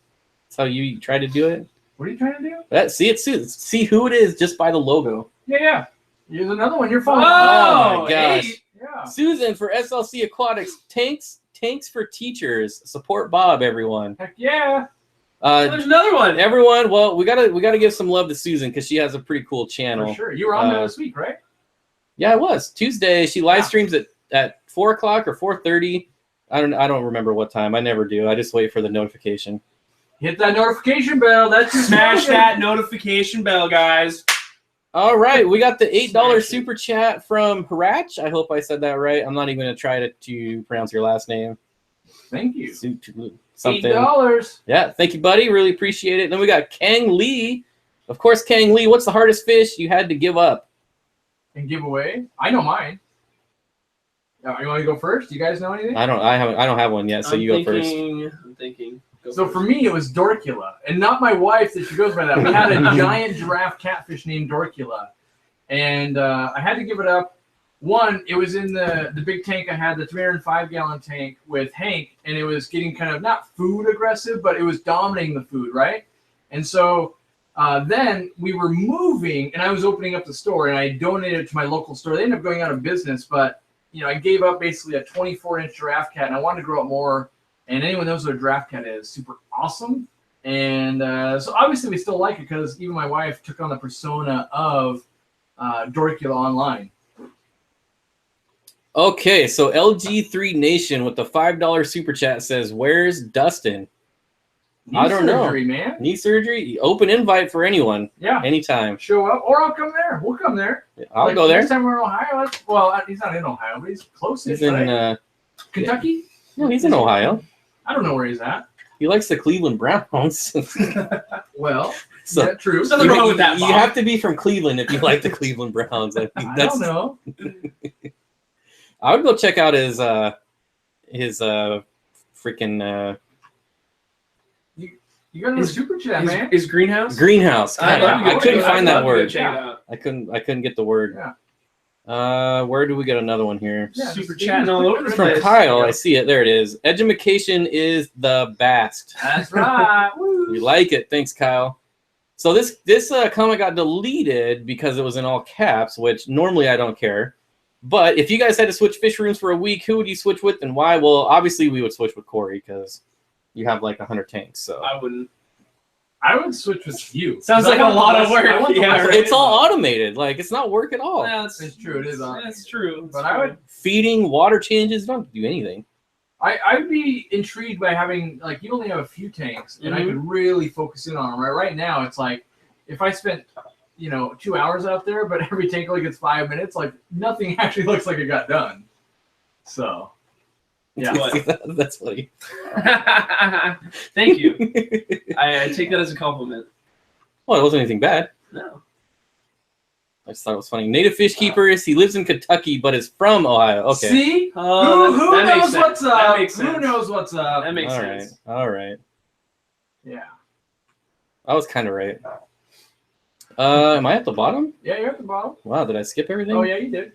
That's how you tried to do it? What are you trying to do? See who it is just by the logo. Yeah. Here's another one. You're following. Oh my gosh. hey. Yeah. Susan for SLC Aquatics. Tanks for teachers. Support Bob, everyone. Heck yeah. There's another one. Everyone, well, we gotta give some love to Susan because she has a pretty cool channel. For sure. You were on there this week, right? Yeah, it was Tuesday. She live streams at 4 o'clock or 4:30. I don't remember what time. I never do. I just wait for the notification. Hit that notification bell. That's your Smash that notification bell, guys. All right, we got the $8 super chat from Harach. I hope I said that right. I'm not even gonna try to pronounce your last name. Thank you. Something. $8. Yeah, thank you, buddy. Really appreciate it. Then we got Kang Lee. Of course, Kang Lee. What's the hardest fish you had to give up? And give away? I know mine. You want to go first? Do you guys know anything? I don't have one yet, so you go first. I'm thinking. So for me, it was Dorcula, and not my wife that she goes by that. We had a giant giraffe catfish named Dorcula, and I had to give it up. One, it was in the big tank I had, the 305-gallon tank with Hank, and it was getting kind of not food aggressive, but it was dominating the food, right? And so then we were moving, and I was opening up the store, and I donated it to my local store. They ended up going out of business, but I gave up basically a 24-inch giraffe cat, and I wanted to grow up more. And anyone knows what a giraffe cat is, super awesome. And so obviously we still like it because even my wife took on the persona of Dorcula online. Okay, so LG3 Nation with the $5 super chat says, "Where's Dustin?" I don't surgery, know. Man. Knee surgery? Open invite for anyone. Yeah. Anytime. Show up, or I'll come there. We'll come there. I'll go there. Next time we're in Ohio. Well, he's not in Ohio, but he's close. He's in right? Kentucky? No, he's in Ohio. I don't know where he's at. He likes the Cleveland Browns. Well, So, that's true. Nothing wrong with that, You Bob. have to be from Cleveland if you like the Cleveland Browns. I think I that's. don't know. I would go check out his freaking You got a super chat, man. Is greenhouse? greenhouse. God, I couldn't find that word. Check it out. I couldn't get the word. Yeah. Where do we get another one here? Yeah, Super just- chatting all over the From place. Kyle, I see it. There it is. Edumacation is the best. That's right. Woo. We like it. Thanks, Kyle. So this comment got deleted because it was in all caps, which normally I don't care. But if you guys had to switch fish rooms for a week, who would you switch with and why? Well, obviously we would switch with Corey because you have like 100 tanks. So I wouldn't. I would switch with you. Sounds like a lot of work. Yeah, right. it's all automated. Like it's not work at all. Yeah, It's true. It is on. That's true. But I would. Feeding, water changes, don't have to do anything. I'd be intrigued by having, like, you only have a few tanks, and I could really focus in on them. Right now, it's like, if I spent, 2 hours out there, but every tank only gets 5 minutes, like, nothing actually looks like it got done. So, yeah. That's funny. Thank you. I take that as a compliment. Well, it wasn't anything bad. No. I just thought it was funny. Native fish keepers. He lives in Kentucky, but is from Ohio. Okay. See? Oh, who that makes knows sense. what's That up? makes Who sense. knows what's up? That makes All sense. right. All right. Yeah. I was kind of right. Am I at the bottom? Yeah, you're at the bottom. Wow, did I skip everything? Oh, yeah, you did.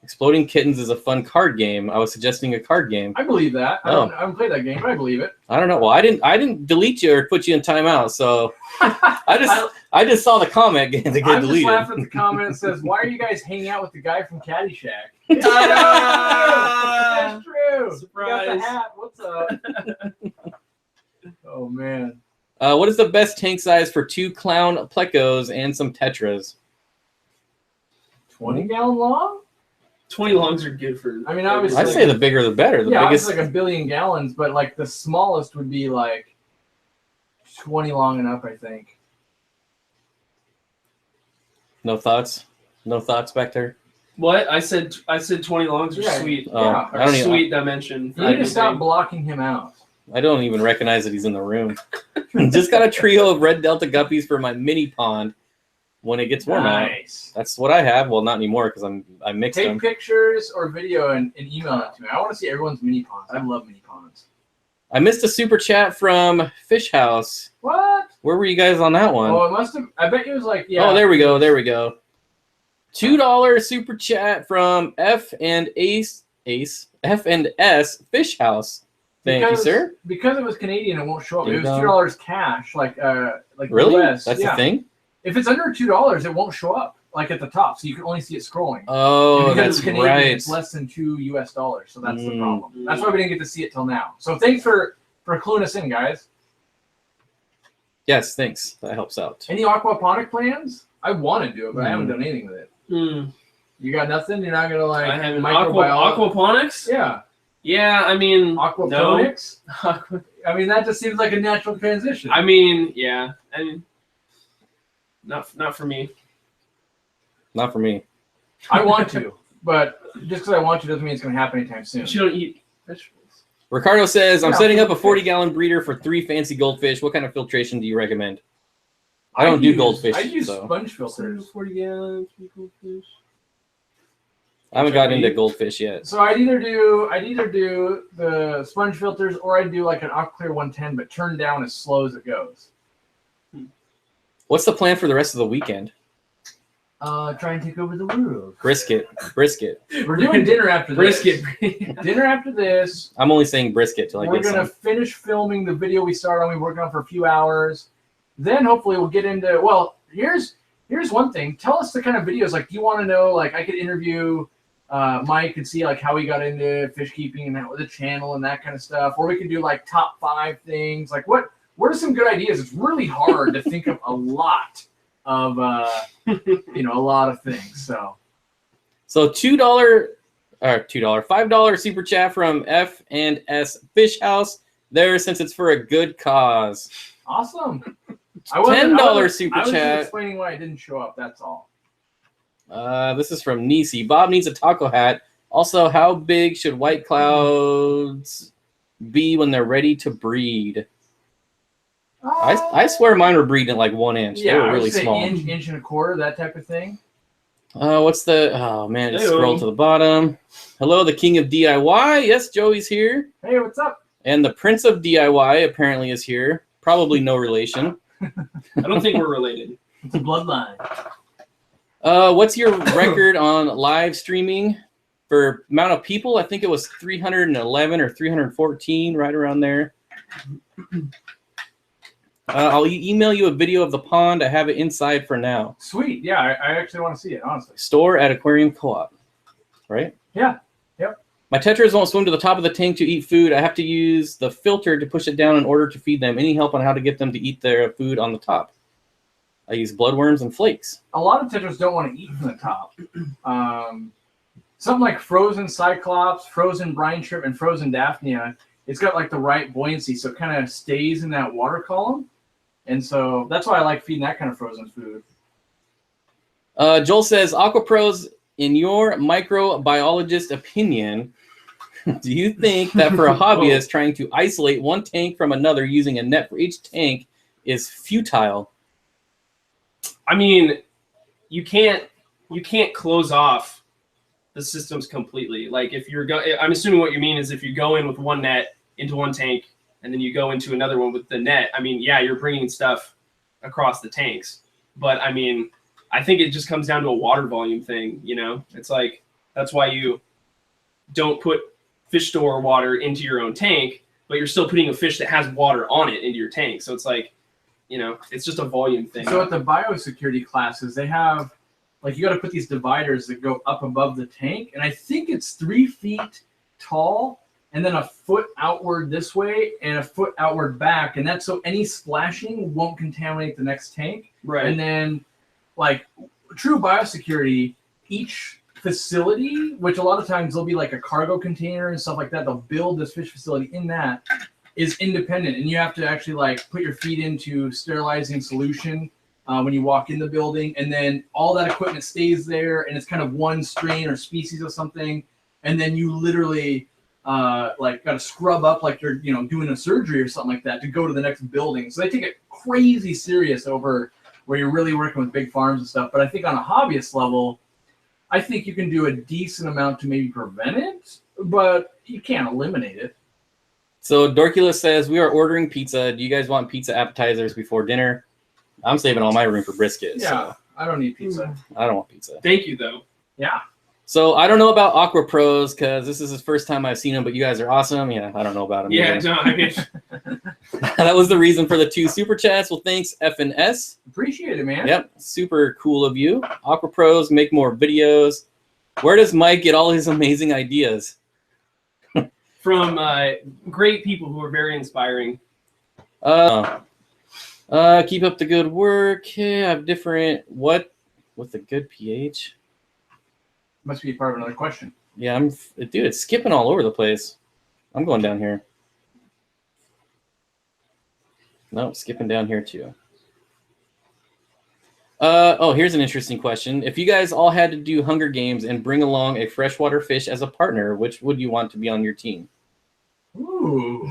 Exploding Kittens is a fun card game. I was suggesting a card game. I believe that. Oh. I haven't played that game, but I believe it. I don't know. Well, I didn't delete you or put you in timeout, so I just saw the comment get I'm deleted. just laughing at the comment that says, "Why are you guys hanging out with the guy from Caddyshack?" Ta-da! That's true. Surprise. You got the hat. What's up? Oh man. What is the best tank size for 2 clown plecos and some tetras? 20-gallon long? 20 longs are good for. I mean, obviously, I'd say the bigger the better. The yeah, biggest. it's like 1 billion gallons, but like the smallest would be like 20 long and up, I think. No thoughts. No thoughts back there. What I said 20 longs are Yeah. sweet. Oh, Yeah. I don't even. Sweet dimension. You need to stop blocking him out. I don't even recognize that he's in the room. Just got a trio of red Delta guppies for my mini pond when it gets warm out. Nice. That's what I have. Well, not anymore because I mixed Take them. pictures or video and email it to me. I want to see everyone's mini ponds. I love mini ponds. I missed a super chat from Fish House. What? Where were you guys on that one? Oh, it must have. I bet it was like, yeah. Oh, there we go. There we go. $2 super chat from F and S Fish House. Thank you, sir. Because it was Canadian, it won't show up. It was Ding $2 cash, like Really? US. That's yeah. the thing? If it's under $2, it won't show up like at the top, so you can only see it scrolling. Oh, and because that's it's Canadian, right. it's less than $2 US, so that's the problem. That's why we didn't get to see it till now. So thanks for cluing us in, guys. Yes, thanks. That helps out. Any aquaponic plans? I want to do it, but I haven't done anything with it. You got nothing? You're not gonna like I have microbiology? aquaponics. Yeah, I mean aquaponics. No. I mean that just seems like a natural transition. I mean, not for me. Not for me. I want to, but just because I want to doesn't mean it's gonna happen anytime soon. But you don't eat vegetables. Ricardo says, I'm Yeah, setting up a fish. 40-gallon breeder for 3 fancy goldfish. What kind of filtration do you recommend? I don't do goldfish. I use so. sponge filters. 40 gallons, goldfish. I haven't gotten into goldfish yet. So I'd either do the sponge filters or I'd do like an Aquaclear 110, but turn down as slow as it goes. What's the plan for the rest of the weekend? Try and take over the world. Brisket. We're doing dinner after this. Brisket. Dinner after this. I'm only saying brisket till I We're get gonna some. finish filming the video we started on. We worked on for a few hours. Then hopefully we'll get into. Well, here's one thing. Tell us the kind of videos. Like, do you want to know? Like, I could interview Mike and see like how he got into fish keeping and the channel and that kind of stuff. Or we could do like top 5 things. Like, what are some good ideas? It's really hard to think of a lot of a lot of things. So $5 super chat from F&S Fish House there since it's for a good cause. Awesome. $10 super I was chat. just explaining why it didn't show up. That's all. This is from Nisi. Bob needs a taco hat. Also, how big should white clouds be when they're ready to breed? I swear mine were breeding at like 1 inch. Yeah, they were I would really say small. inch and a quarter, that type of thing. What's the... Oh, man, just Hey-o. scroll to the bottom. Hello, the king of DIY. Yes, Joey's here. Hey, what's up? And the prince of DIY apparently is here. Probably no relation. I don't think we're related. It's a bloodline. What's your record on live streaming for amount of people? I think it was 311 or 314, right around there. I'll email you a video of the pond. I have it inside for now. Sweet. Yeah, I actually want to see it, honestly. Store at Aquarium Co-op, right? Yeah. Yep. My tetras won't swim to the top of the tank to eat food. I have to use the filter to push it down in order to feed them. Any help on how to get them to eat their food on the top? I use bloodworms and flakes. A lot of tetras don't want to eat from the top. Something like frozen cyclops, frozen brine shrimp, and frozen daphnia, it's got like the right buoyancy, so it kind of stays in that water column. And so that's why I like feeding that kind of frozen food. Joel says, Aquapros, in your microbiologist opinion, do you think that for a hobbyist trying to isolate one tank from another using a net for each tank is futile? I mean, you can't close off the systems completely. Like if you're I'm assuming what you mean is if you go in with one net into one tank and then you go into another one with the net. I mean, yeah, you're bringing stuff across the tanks, but I mean, I think it just comes down to a water volume thing. It's like that's why you don't put fish store water into your own tank, but you're still putting a fish that has water on it into your tank. So it's like, it's just a volume thing. So at the biosecurity classes, they have, like, you got to put these dividers that go up above the tank. And I think it's 3 feet tall and then a foot outward this way and a foot outward back. And that's so any splashing won't contaminate the next tank. Right. And then, like, true biosecurity, each facility, which a lot of times there'll be like a cargo container and stuff like that, they'll build this fish facility in that, is independent. And you have to actually like put your feet into sterilizing solution when you walk in the building, and then all that equipment stays there, and it's kind of one strain or species of something, and then you literally like got to scrub up like you're doing a surgery or something like that to go to the next building. So they take it crazy serious over where you're really working with big farms and stuff. But I think on a hobbyist level, I think you can do a decent amount to maybe prevent it, but you can't eliminate it. So Dorculus says, we are ordering pizza. Do you guys want pizza appetizers before dinner? I'm saving all my room for brisket. Yeah, So I don't need pizza. I don't want pizza. Thank you, though. Yeah. So I don't know about Aquapros because this is the first time I've seen them, but you guys are awesome. Yeah, I don't know about them. Yeah, either. no, I mean, That was the reason for the 2 super chats. Well, thanks, F&S. Appreciate it, man. Yep, super cool of you. Aquapros, make more videos. Where does Mike get all his amazing ideas? from great people who are very inspiring. Keep up the good work. Yeah, I have different with a good pH. Must be part of another question. Yeah, dude, it's skipping all over the place. I'm going down here. No, skipping down here too. Here's an interesting question. If you guys all had to do Hunger Games and bring along a freshwater fish as a partner, which would you want to be on your team? Ooh,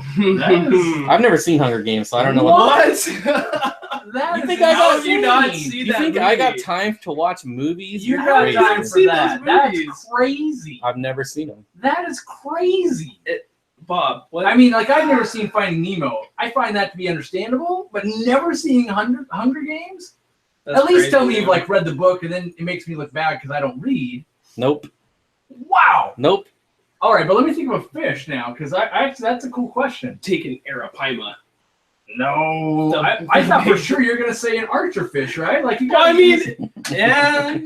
I've never seen Hunger Games, so I don't know what. You think I got? you not see You that think movie? I got time to watch movies? You You're got crazy. time for See that. those That's movies. crazy. I've never seen them. That is crazy. Bob, what? I mean, like, I've never seen Finding Nemo. I find that to be understandable, but never seeing Hunger Games? That's At least crazy, tell me man. you've, like, read the book, and then it makes me look bad because I don't read. Nope. Wow. Nope. All right, but let me think of a fish now, because that's a cool question. Take an arapaima. No. I thought for sure you're going to say an archerfish, right? Like, you Well, got I mean, yeah.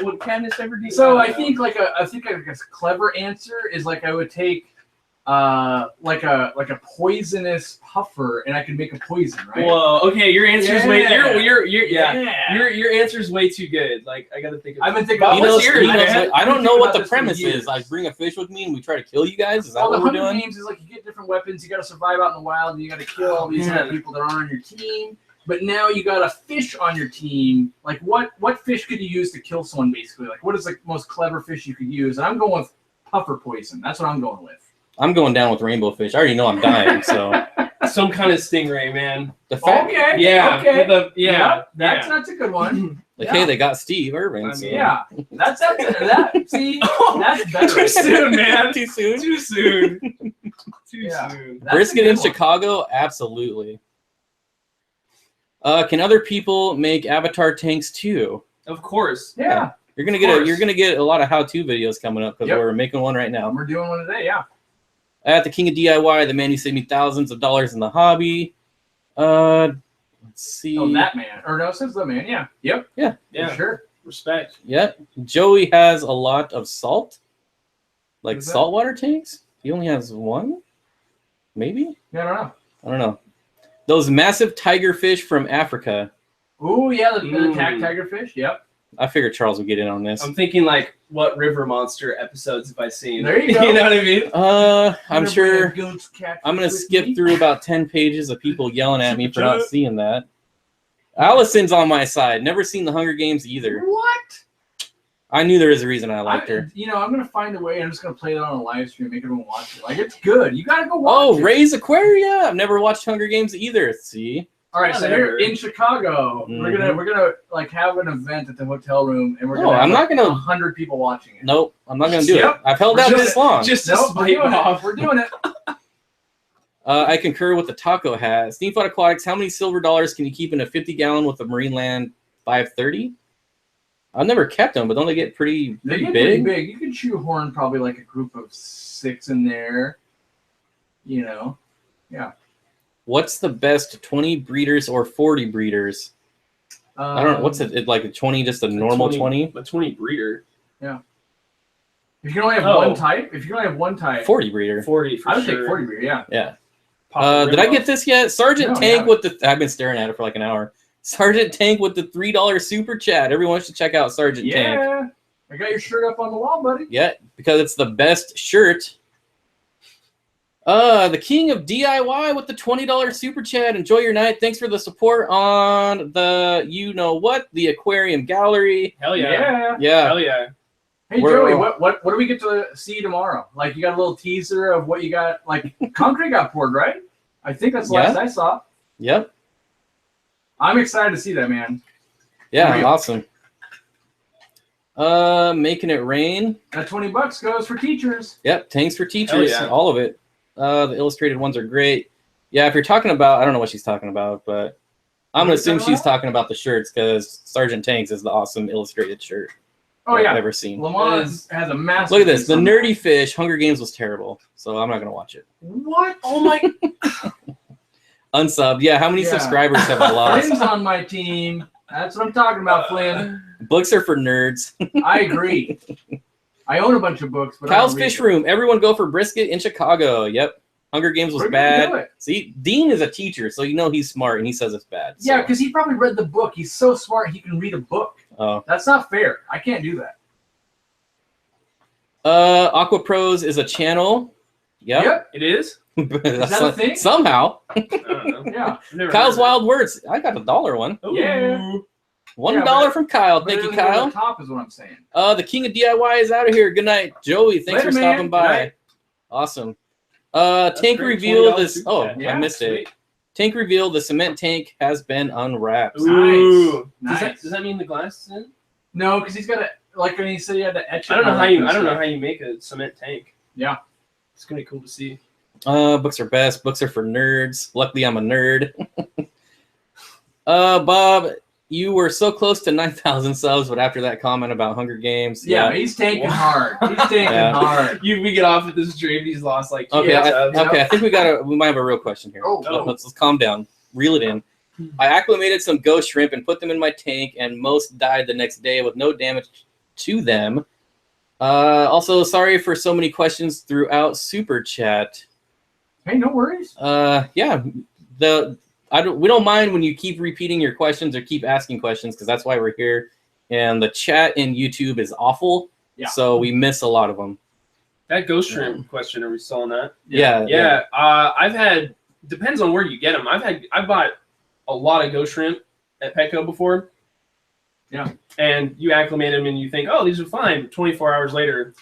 Would Candace ever do So that? I think like a clever answer is like I would take like a poisonous puffer and I could make a poison, right? Whoa. Okay, your answer's way. Yeah. Your answer's way too good. Like I gotta think. I've been thinking Bob, about what's this. yours, I man? don't I've know been what thinking the about this for premise years. is. I bring a fish with me and we try to kill you guys. Is that Well, the what we're Hunger doing? Games is like you get different weapons. You got to survive out in the wild, and you got to kill all these other people that aren't on your team. But now you got a fish on your team. Like what fish could you use to kill someone? Basically, like what is the most clever fish you could use? And I'm going with puffer poison. That's what I'm going with. I'm going down with rainbow fish. I already know I'm dying, so Some kind of stingray, man. the fact, Okay. Yeah. Okay. Yeah. That's a good one. like, Yeah. hey, they got Steve Irwin. I So. mean, Yeah. That's that. See, that's better. Too soon, man. Too soon. Too soon. Too Yeah. soon. That's a Brisket good in one. Chicago, absolutely. Can other people make avatar tanks too? Of course. Yeah. You're gonna Of get course. you're gonna get a lot of how-to videos coming up because Yep. we're making one right now. We're doing one today. Yeah. At the King of DIY, the man who saved me thousands of dollars in the hobby. Let's see. Oh, that man. Or no, it says the man. Yeah. Yep. Yeah. For sure. Respect. Yep. Joey has a lot of salt, like What is that? saltwater tanks. He only has one, maybe. Yeah, I I don't know. Those massive tigerfish from Africa. don't know. Ooh, yeah, the Mm. tigerfish. Yep. I figured Charles would get in on this. I'm thinking like, what river monster episodes have I seen? There you go. You know what I mean? I'm sure. Goat's catfish I'm gonna with skip me. through about 10 pages of people yelling at me for not seeing that. Allison's on my side. Never seen the Hunger Games either. What? I knew there was a reason I liked her. You know, I'm gonna find a way. I'm just gonna play it on a live stream, make everyone watch it. Like it's good. You gotta go watch Oh, it. Ray's Aquaria. I've never watched Hunger Games either. See? All right, so here Whatever. in Chicago, Mhm. we're gonna like have an event at the hotel room, and we're No, gonna. I'm not gonna- 100 people watching it. Nope, I'm not gonna do Yep. it. I've held We're out just- this long. Just to Nope, we're spite doing Bob. it. We're doing it. I concur with the taco hat. Steenfott Aquatics, how many silver dollars can you keep in a 50-gallon with a Marineland 530? I've never kept them, but don't they get pretty They big? get pretty big. You could shoehorn probably like a group of 6 in there. You know. What's the best 20 breeders or 40 breeders? I don't know. What's it like a 20, just a normal 20? A 20 breeder. If you can only have Oh. one type, 40 breeder. 40 for I would sure. take 40 beer. Yeah. Yeah. Pop the Did I rim get off. this yet? Sergeant No, Tank yeah. with the... I've been staring at it for like an hour. Sergeant Tank with the $3 super chat. Everyone should check out Sergeant Tank. Yeah. I got your shirt up on the wall, buddy. Yeah, because it's the best shirt. The King of DIY with the $20 super chat. Enjoy your night. Thanks for the support on the the aquarium gallery. Hell yeah. Yeah. Hell yeah. Hey We're- Joey, what do we get to see tomorrow? Like you got a little teaser of what you got. Like concrete got poured, right? I think that's the last I saw. Yep. I'm excited to see that, man. Yeah, Real. awesome. Making it rain. That $20 goes for teachers. Yep, tanks for teachers. yeah. All of it. The illustrated ones are great. Yeah, if you're talking about, I don't know what she's talking about, but I'm What gonna are you assume talking she's talking about the shirts because Sergeant Tanks is the awesome illustrated shirt. Oh I've yeah, ever seen. Lamont has a massive. Look at this. piece The on Nerdy that. Fish, Hunger Games was terrible, so I'm not gonna watch it. What? Oh my! Unsubbed. Yeah, how many Yeah. subscribers have I lost? Flynn's on my team. That's what I'm talking about, Flynn. Books are for nerds. I agree. I own a bunch of books, but Kyle's I don't read Fish them. Room. Everyone go for brisket in Chicago. Yep. Hunger Games was We're gonna do bad. it. See, Dean is a teacher, so you know he's smart, and he says it's bad. Yeah, so. because he probably read the book. He's so smart he can read a book. Oh. That's not fair. I can't do that. Aquapros is a channel. Yep. It is? That's that a thing? Somehow. I don't know. Yeah. I've never Kyle's heard Wild Words. I got $1 one. of it. Yeah. $1 Yeah, but- from Kyle. But Thank it you, doesn't go to Kyle. the top is what I'm saying. The King of DIY is out of here. Good night, Joey. Thanks Later, for man. stopping Good by. night. Awesome. Tank great. reveal $20 this. super Oh, chat. I Yeah, missed it. Sweet. Tank reveal. The cement tank has been unwrapped. Ooh. Nice. Does that mean the glass is in? No, because he's got to, like when he said he had to etch it. I don't know and how all you. that I don't know stuff. how you make a cement tank. Yeah. It's gonna be cool to see. Books are best. Books are for nerds. Luckily, I'm a nerd. Bob, you were so close to 9,000 subs, but after that comment about Hunger Games, Yeah, he's tanking hard. He's tanking Yeah. hard. We get off at this stream. He's lost like. Okay, Yeah, I think we might have a real question here. Oh. Let's calm down. Reel it in. I acclimated some ghost shrimp and put them in my tank, and most died the next day with no damage to them. Also, sorry for so many questions throughout Super Chat. Hey, no worries. Yeah, we don't mind when you keep repeating your questions or keep asking questions, because that's why we're here. And the chat in YouTube is awful, Yeah. so we miss a lot of them. That ghost shrimp question. Are we still on that? Yeah. Yeah. I've had. Depends on where you get them. I've bought a lot of ghost shrimp at Pleco before. Yeah. And you acclimate them and you think, oh, these are fine. 24 hours later,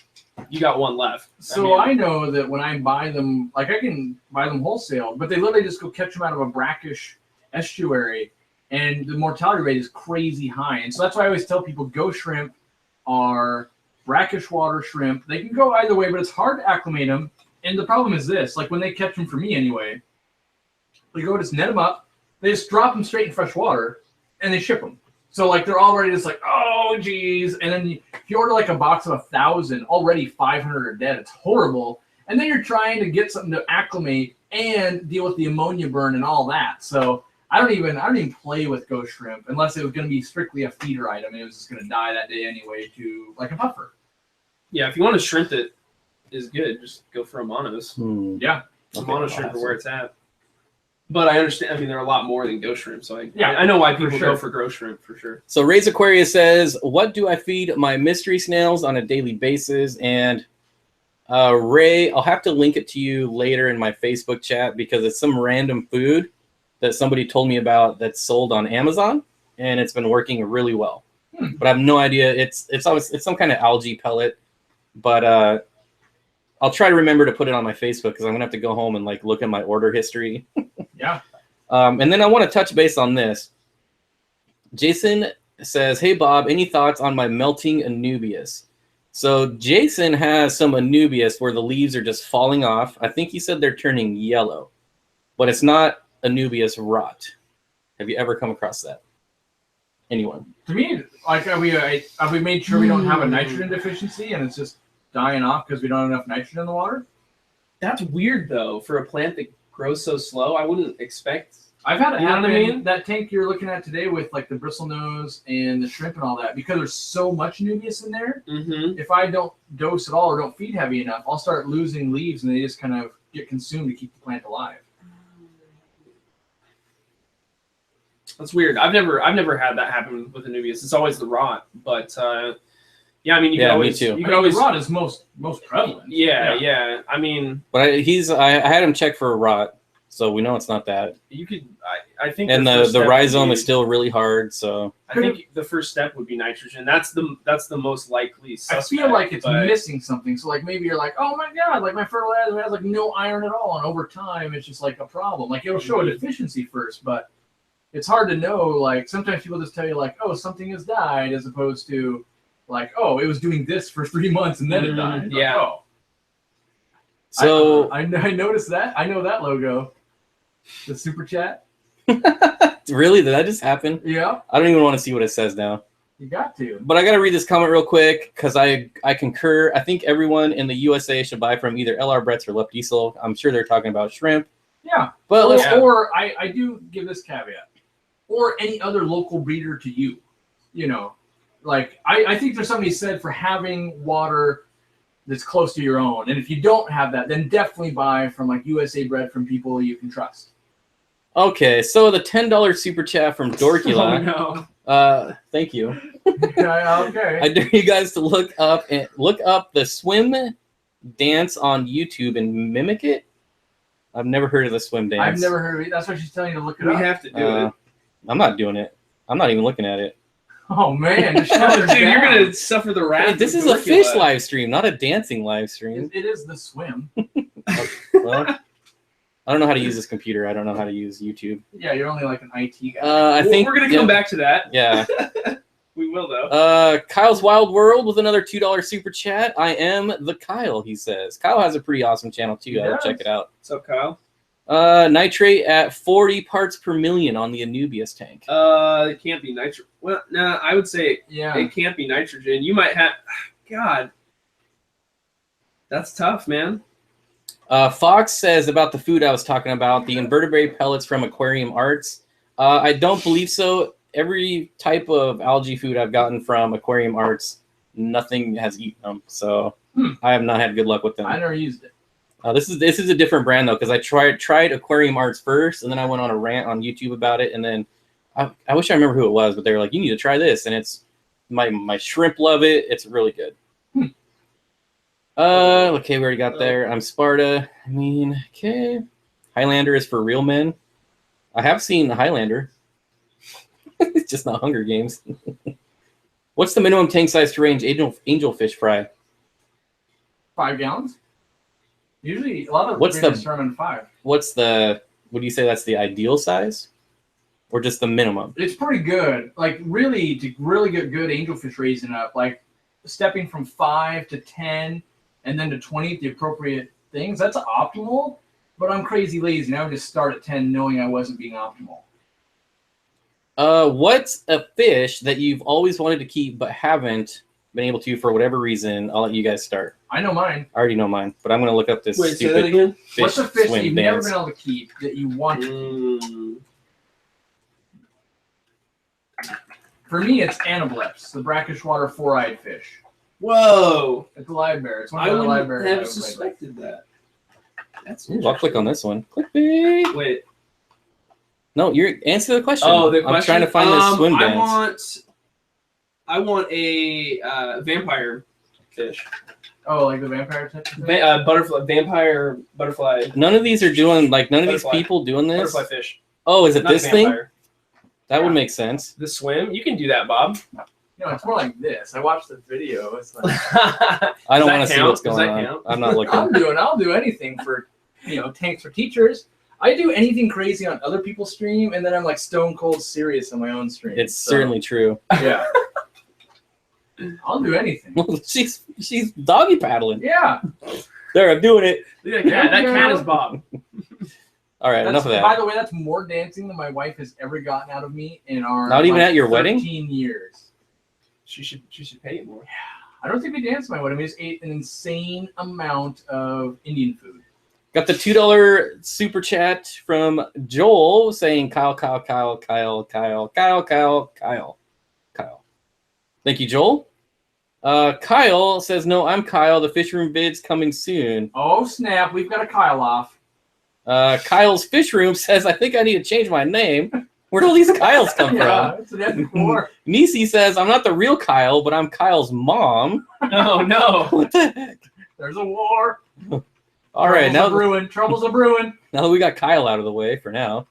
you got one left. So I know that when I buy them, like I can buy them wholesale, but they literally just go catch them out of a brackish estuary, and the mortality rate is crazy high. And so that's why I always tell people ghost shrimp are brackish water shrimp. They can go either way, but it's hard to acclimate them. And the problem is this, like when they catch them for me anyway, they go just net them up, they just drop them straight in fresh water, and they ship them. So like they're already just like, oh geez, and then if you order like a box of 1,000, already 500 are dead. It's horrible. And then you're trying to get something to acclimate and deal with the ammonia burn and all that. So I don't even play with ghost shrimp unless it was going to be strictly a feeder item and it was just going to die that day anyway, to like a puffer. Yeah, if you want a shrimp that is good, just go for a monos. Yeah. A Okay, mono shrimp awesome. are where it's at. But I understand. I mean, there are a lot more than ghost shrimp, so Yeah, I know why people sure. go for ghost shrimp for sure. So Ray's Aquarius says, what do I feed my mystery snails on a daily basis? And Ray, I'll have to link it to you later in my Facebook chat, because it's some random food that somebody told me about that's sold on Amazon, and it's been working really well. But I have no idea. It's some kind of algae pellet, but I'll try to remember to put it on my Facebook, because I'm gonna have to go home and like look at my order history. Yeah. And then I want to touch base on this. Jason says, hey, Bob, any thoughts on my melting Anubias? So Jason has some Anubias where the leaves are just falling off. I think he said they're turning yellow, but it's not Anubias rot. Have you ever come across that? Anyone? To me, like have we made sure we don't have a nitrogen deficiency and it's just dying off because we don't have enough nitrogen in the water? That's weird though for a plant that grows so slow. I wouldn't expect. I've had it You know what happen. I mean? That tank you're looking at today with like the bristlenose and the shrimp and all that, because there's so much Nubius in there. Mm-hmm. If I don't dose at all or don't feed heavy enough, I'll start losing leaves and they just kind of get consumed to keep the plant alive. That's weird. I've never had that happen with Anubias. It's always the rot. But yeah, I mean, you Yeah, can me always too. you I can mean, always the rot is most prevalent. yeah. I mean, But I had him check for a rot, so we know it's not that. you could. I think. And first the step rhizome would is be- still really hard, so I think the first step would be nitrogen. That's the most likely. I Suspect, feel like it's but missing something. So like maybe you're like, oh my god, like my fertilizer has like no iron at all, and over time it's just like a problem. Like it'll show a deficiency first, but it's hard to know. Like sometimes people just tell you like, oh, something has died, as opposed to like, oh, it was doing this for 3 months and then it died. Like, yeah. oh. so I noticed that. I know that logo. The super chat. really, did that just happen? Yeah. I don't even want to see what it says now. You got to. But I got to read this comment real quick because I concur. I think everyone in the USA should buy from either LR Brett's or Left Diesel. I'm sure they're talking about shrimp. Yeah. But or I do give this caveat. Or any other local breeder to you. You know, like I think there's something said for having water that's close to your own. And if you don't have that, then definitely buy from like USA bred from people you can trust. Okay, so the $10 super chat from Dorkula. Oh, no. Thank you. Okay. I dare you guys to look up the swim dance on YouTube and mimic it. I've never heard of the swim dance. I've never heard of it. That's why she's telling you to look it We up. have to do it. I'm not doing it. I'm not even looking at it. Oh man, just shut her Dude, you're down. gonna suffer the wrath. Hey, this of is a Dorkula. fish live stream, not a dancing live stream. It is the swim. Well, I don't know how to use this computer. I don't know how to use YouTube. Yeah, you're only like an IT guy. I think we're gonna come back to that. Yeah. We will though. Kyle's Wild World with another $2 super chat. I am the Kyle, he says. Kyle has a pretty awesome channel too. I would check it out. What's up, Kyle? Nitrate at 40 parts per million on the Anubias tank. It can't be nitrogen. Well, no, I would say Yeah. it can't be nitrogen. You might have. God, that's tough, man. Fox says about the food I was talking about, the invertebrate pellets from Aquarium Arts. I don't believe so. Every type of algae food I've gotten from Aquarium Arts, nothing has eaten them. So I have not had good luck with them. I never used it. This is a different brand though, because I tried Aquarium Arts first, and then I went on a rant on YouTube about it, and then I wish I remember who it was, but they were like, "You need to try this," and it's my shrimp love it. It's really good. Okay, we already got there. I'm Sparta. I mean, okay. Highlander is for real men. I have seen Highlander. It's just not Hunger Games. What's the minimum tank size to range angelfish fry? 5 gallons. Usually, a lot of What's breeders run in 5. Would you say that's the ideal size, or just the minimum? It's pretty good. Like really, to really get good angelfish raising up, like stepping from 5 to 10, and then to 20 at the appropriate things. That's optimal. But I'm crazy lazy, and I would just start at 10, knowing I wasn't being optimal. What's a fish that you've always wanted to keep but haven't been able to for whatever reason? I'll let you guys start. I know mine. I already know mine, but I'm going to look up this Wait, say that stupid again? fish What's a fish that swim you've never dance. been able to keep that you want to keep? For me, it's anableps, the brackish water 4-eyed fish. Whoa! It's a live bear. It's one I of the wouldn't live bears. have I would suspected that. That's Ooh, I'll click on this one. Clickbait. Wait. No, you're answer the question. Oh, the question. I'm trying to find this swim dance. I want a vampire fish. Oh, like the vampire type of thing? Vampire butterfly. None of these are doing none of Butterfly. these people doing this. Butterfly fish. Oh, is it Not this thing? vampire. That would make sense. The swim. You can do that, Bob. No, it's more like this. I watched the video. It's like I don't Does that want to see count? what's Does going that on. count? I'm not looking. I'll do anything for tanks for teachers. I do anything crazy on other people's stream, and then I'm like stone cold serious on my own stream. It's certainly true. Yeah. I'll do anything. she's doggy paddling. Yeah. There, I'm doing it. Yeah, that cat is Bob. All right, enough of that. By the way, that's more dancing than my wife has ever gotten out of me in our Not even at your wedding? 13 years. She should pay you more. I don't think we danced at my wedding. We just ate an insane amount of Indian food. Got the $2 super chat from Joel saying Kyle. Thank you, Joel. Kyle says, no, I'm Kyle. The fish room vid's coming soon. Oh, snap. We've got a Kyle off. Kyle's Fish Room says, I think I need to change my name. Where'd all these Kyles come Yeah, from? that's what happened before. Nisi says, I'm not the real Kyle, but I'm Kyle's mom. Oh no! What the heck? There's a war. All right, now Troubles are brewing. that we got Kyle out of the way for now.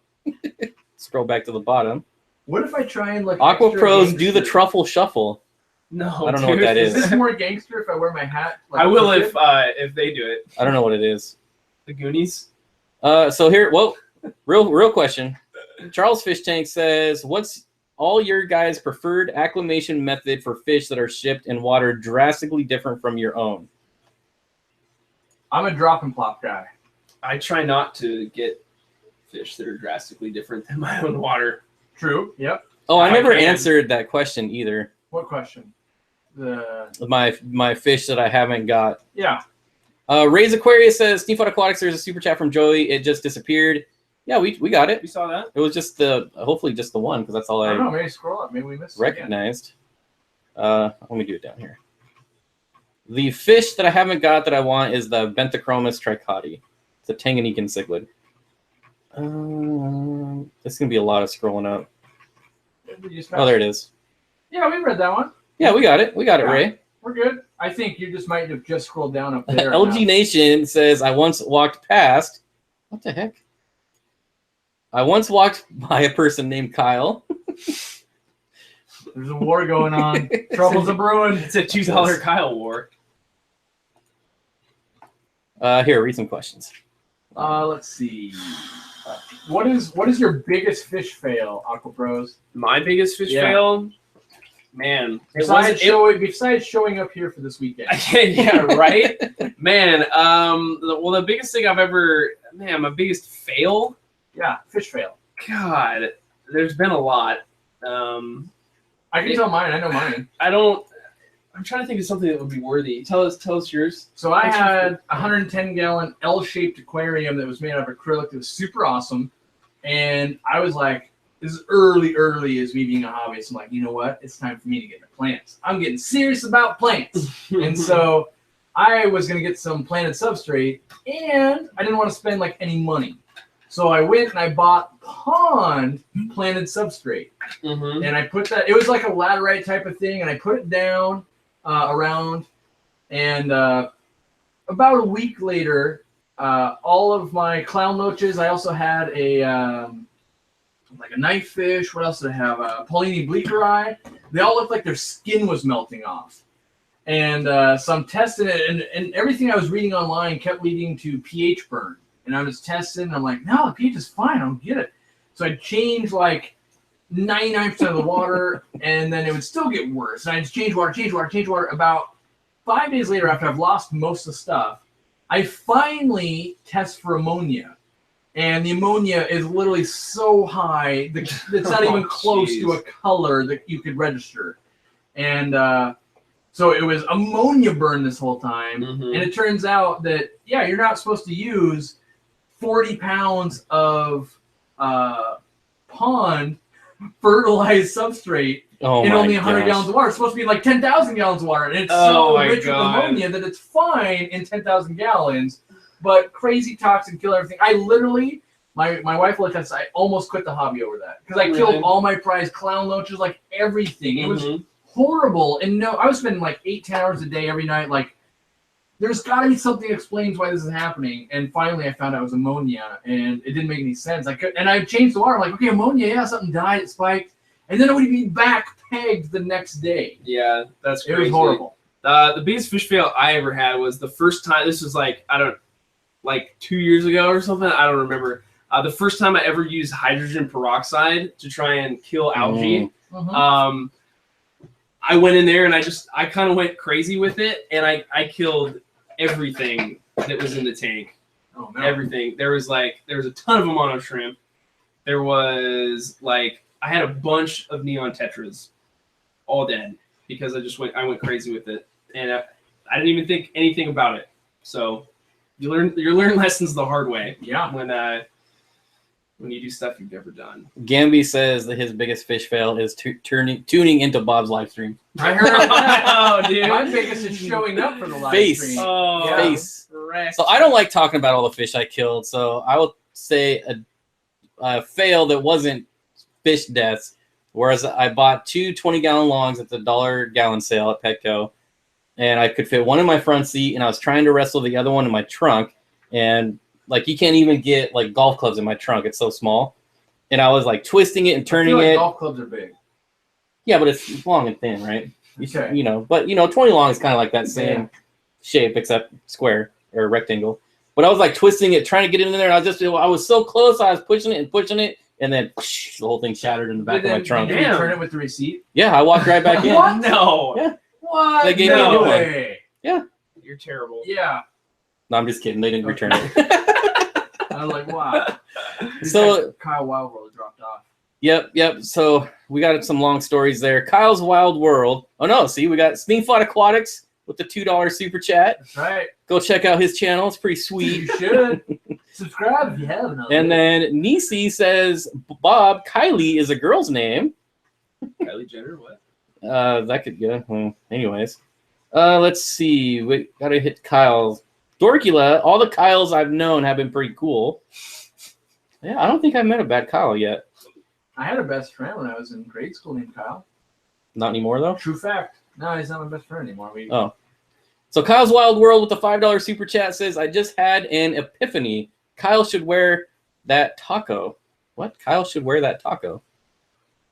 Scroll back to the bottom. What if I try and like Aquapros do the truffle shuffle. No, I don't know what that Is is. this more gangster if I wear my hat? Like, I will crooked? if they do it. I don't know what it is. The Goonies. So here, real question. Charles Fish Tank says, what's all your guys' preferred acclimation method for fish that are shipped in water drastically different from your own? I'm a drop and plop guy. I try not to get fish that are drastically different than my own water. True. Yep. Oh, I I never can. answered that question either. What question? My fish that I haven't got. Yeah. Ray's Aquarius says, Steenfott Aquatics, there's a super chat from Joey. It just disappeared. Yeah, we got it. We saw that. It was just hopefully just the one, because that's all I don't know. Maybe scroll up. Maybe we missed it again. recognized. Let me do it down here. The fish that I haven't got that I want is the Benthachromis tricotti. It's a Tanganyikan cichlid. This is going to be a lot of scrolling up. Oh, there it is. Yeah, we read that one. Yeah, we got it. We got it, Ray. We're good. I think you just might have just scrolled down up there. LG Nation says, I once walked past. What the heck? I once walked by a person named Kyle. There's a war going on. Troubles a brewing. It's a $2 Kyle war. Here, read some questions. Let's see. What is your biggest fish fail, Aquapros? My biggest fish fail? Man. Besides showing up here for this weekend. Yeah, right? Man, well, the biggest thing I've ever... Man, my biggest fail? Yeah, fish fail. God, there's been a lot. I can tell mine. I know mine. I'm trying to think of something that would be worthy. Tell us yours. So I had a 110-gallon L-shaped aquarium that was made out of acrylic that was super awesome. And I was like, this is early as me being a hobbyist. I'm like, you know what? It's time for me to get into plants. I'm getting serious about plants. And so I was going to get some planted substrate, and I didn't want to spend like any money. So I went and I bought pond planted substrate. Mm-hmm. And I put that, it was like a laterite type of thing, and I put it down around. And about a week later, all of my clown loaches, I also had a like a knife fish. What else did I have? Paulini bleaker eye. They all looked like their skin was melting off. And so I'm testing it, and everything I was reading online kept leading to pH burn. And I was testing, and I'm like, no, the pH is fine. I don't get it. So I'd change like 99% of the water, and then it would still get worse. And I'd change water. About 5 days later, after I've lost most of the stuff, I finally test for ammonia. And the ammonia is literally so high that it's not even close to a color that you could register. And so it was ammonia burn this whole time. Mm-hmm. And it turns out that, yeah, you're not supposed to use 40 pounds of pond fertilized substrate in only 100 gallons of water. It's supposed to be like 10,000 gallons of water. And it's so rich with ammonia that it's fine in 10,000 gallons, but crazy toxic, kill everything. I literally, my wife will attest, I almost quit the hobby over that. Because I killed all my prized clown loaches, like everything. It was horrible. And no, I was spending like 8-10 hours a day every night, like, there's got to be something that explains why this is happening. And finally, I found out it was ammonia, and it didn't make any sense. I changed the water. I'm like, okay, ammonia, yeah, something died, it spiked. And then it would be back pegged the next day. Yeah, that's crazy. It was horrible. The biggest fish fail I ever had was the first time, this was like, 2 years ago or something. I don't remember. The first time I ever used hydrogen peroxide to try and kill algae. Mm-hmm. I went in there and I kind of went crazy with it, and I killed everything that was in the tank. Oh, no. Everything. There was a ton of Amano shrimp. There was I had a bunch of neon tetras, all dead, because I went crazy with it, and I didn't even think anything about it. So you learn lessons the hard way. Yeah. When you do stuff you've never done. Gamby says that his biggest fish fail is tuning into Bob's live stream. I heard Oh, dude. my biggest is showing up for the live stream. Oh, Yeah. Face. correct. So I don't like talking about all the fish I killed. So I will say a fail that wasn't fish deaths. Whereas I bought 2 20-gallon longs at the $1-gallon sale at Petco, and I could fit one in my front seat, and I was trying to wrestle the other one in my trunk, and you can't even get golf clubs in my trunk. It's so small. And I was twisting it and turning it. Golf clubs are big. Yeah, but it's long and thin, right? Okay. But 20 long is kind of like that same shape except square or rectangle. But I was twisting it, trying to get it in there. And I was so close. I was pushing it, and then the whole thing shattered in the back of my trunk. Did you turn it with the receipt? Yeah, I walked right back in. What? No. Yeah. What? They gave me a new one. way. Yeah. You're terrible. Yeah. No, I'm just kidding. They didn't return it. I was like, wow. So Kyle Wildworld dropped off. Yep. So We got some long stories there. Kyle's Wild World. Oh no, see, we got Steenfott Aquatics with the $2 super chat. That's right. Go check out his channel. It's pretty sweet. You should. Subscribe if you haven't. And then Nisi says, Bob, Kylie is a girl's name. Kylie Jenner, what? That could go. Well, anyways. Let's see. We gotta hit Kyle's. Dorkula, all the Kyles I've known have been pretty cool. Yeah, I don't think I met a bad Kyle yet. I had a best friend when I was in grade school named Kyle. Not anymore, though? True fact. No, he's not my best friend anymore. Oh. So Kyle's Wild World with the $5 super chat says, I just had an epiphany. Kyle should wear that taco. What? Kyle should wear that taco.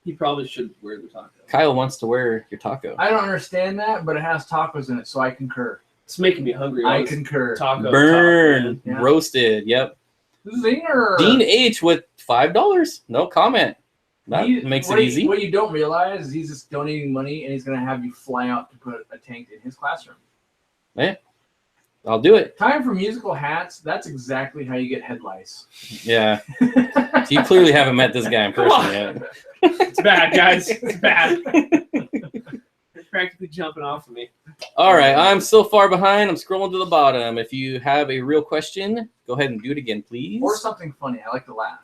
He probably should wear the taco. Kyle wants to wear your taco. I don't understand that, but it has tacos in it, so I concur. It's making me hungry. I concur. Taco. Burn. Yeah. Roasted. Yep. Zinger. Dean H with $5. No comment. That makes it easy. What you don't realize is he's just donating money, and he's going to have you fly out to put a tank in his classroom. Yeah. I'll do it. Time for musical hats. That's exactly how you get head lice. Yeah. So you clearly haven't met this guy in person yet. It's bad, guys. It's bad. They're practically jumping off of me. All right. I'm so far behind. I'm scrolling to the bottom. If you have a real question, go ahead and do it again, please. Or something funny. I like to laugh.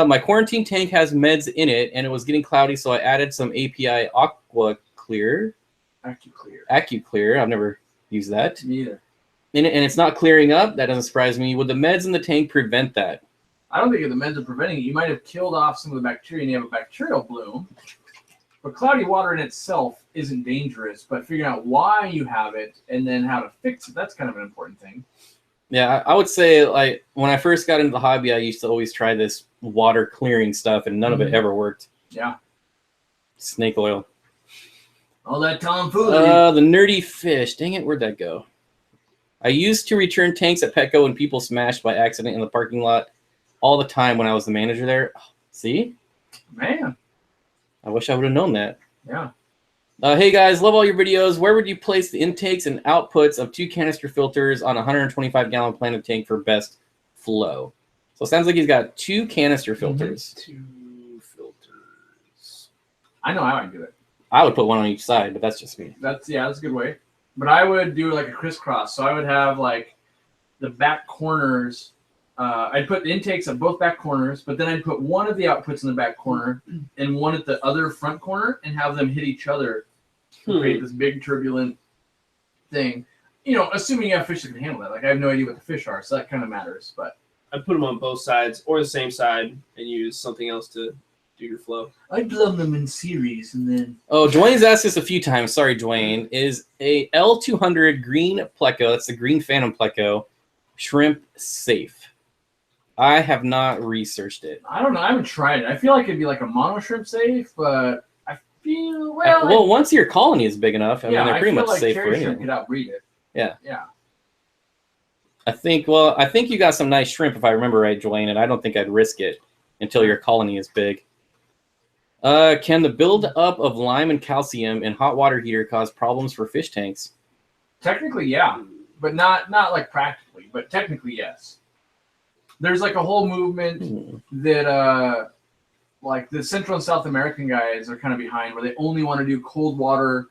My quarantine tank has meds in it, and it was getting cloudy, so I added some API AquaClear. AccuClear. I've never used that. Me either. And it's not clearing up. That doesn't surprise me. Would the meds in the tank prevent that? I don't think the meds are preventing it. You might have killed off some of the bacteria and you have a bacterial bloom. But cloudy water in itself isn't dangerous, but figuring out why you have it and then how to fix it, that's kind of an important thing. Yeah, I would say, like, when I first got into the hobby, I used to always try this water clearing stuff, and none of it ever worked. Yeah. Snake oil. All that tomfoolery. The nerdy fish. Dang it, where'd that go? I used to return tanks at Petco when people smashed by accident in the parking lot all the time when I was the manager there. Oh, see? Man. I wish I would have known that. Yeah. Hey guys, love all your videos. Where would you place the intakes and outputs of 2 canister filters on a 125-gallon planted tank for best flow? So it sounds like he's got 2 canister filters. 2 filters. I know how I do it. I would put one on each side, but that's just me. That's a good way. But I would do like a crisscross. So I would have like the back corners. I'd put the intakes at both back corners, but then I'd put one of the outputs in the back corner and one at the other front corner and have them hit each other to create this big turbulent thing. You know, assuming you have fish that can handle that. Like I have no idea what the fish are, so that kind of matters. But I'd put them on both sides or the same side and use something else to do your flow. I'd plumb them in series and then. Oh, Dwayne's asked this a few times. Sorry, Dwayne. Is a L200 green Pleco, that's the green Phantom Pleco, shrimp safe? I have not researched it. I don't know. I haven't tried it. I feel like it'd be like a mono shrimp safe, but I feel well. Once your colony is big enough, I mean, they're pretty much like safe for cherry shrimp anything. could outbreed it. Yeah. Yeah. I think you got some nice shrimp, if I remember right, Dwayne, and I don't think I'd risk it until your colony is big. Can the build-up of lime and calcium in hot water heater cause problems for fish tanks? Technically, yeah, but not like practically, but technically, yes. There's like a whole movement that like the Central and South American guys are kind of behind, where they only want to do cold water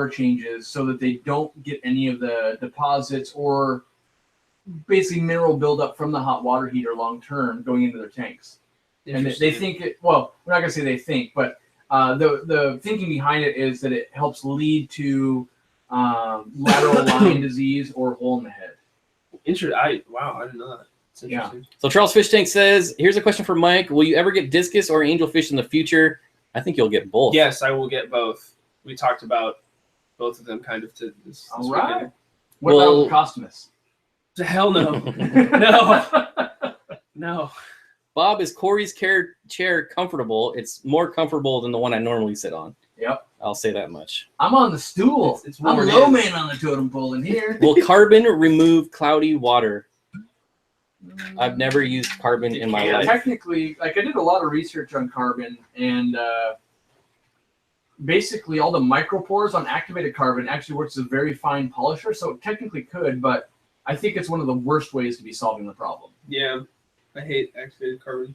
changes so that they don't get any of the deposits or basically mineral buildup from the hot water heater long term going into their tanks. And they think it. Well, we're not gonna say they think, but the thinking behind it is that it helps lead to lateral line disease or hole in the head. Wow, I didn't know that. Yeah. So Charles Fish Tank says, here's a question for Mike. Will you ever get discus or angelfish in the future? I think you'll get both. Yes, I will get both. We talked about both of them kind of to this All right. weekend. What about Costumus? Hell no. No. No. Bob, is Corey's chair comfortable? It's more comfortable than the one I normally sit on. Yep. I'll say that much. I'm on the stool. It's I'm warm. low man on the totem pole in here. Will carbon remove cloudy water? I've never used carbon in my life. Technically, like I did a lot of research on carbon, and basically all the micropores on activated carbon actually works as a very fine polisher, so it technically could, but I think it's one of the worst ways to be solving the problem. Yeah. I hate activated carbon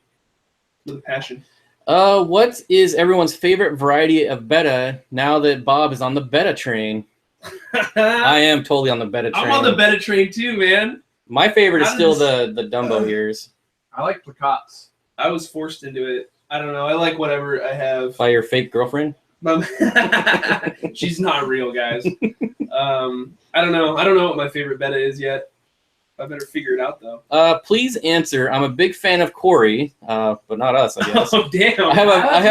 with a passion. What is everyone's favorite variety of betta now that Bob is on the betta train? I am totally on the betta train. I'm on the betta train too, man. My favorite is still the Dumbo ears. I like placots. I was forced into it. I don't know. I like whatever I have. By your fake girlfriend? She's not real, guys. I don't know. I don't know what my favorite betta is yet. I better figure it out though. Please answer. I'm a big fan of Corey, but not us, I guess. Oh damn! I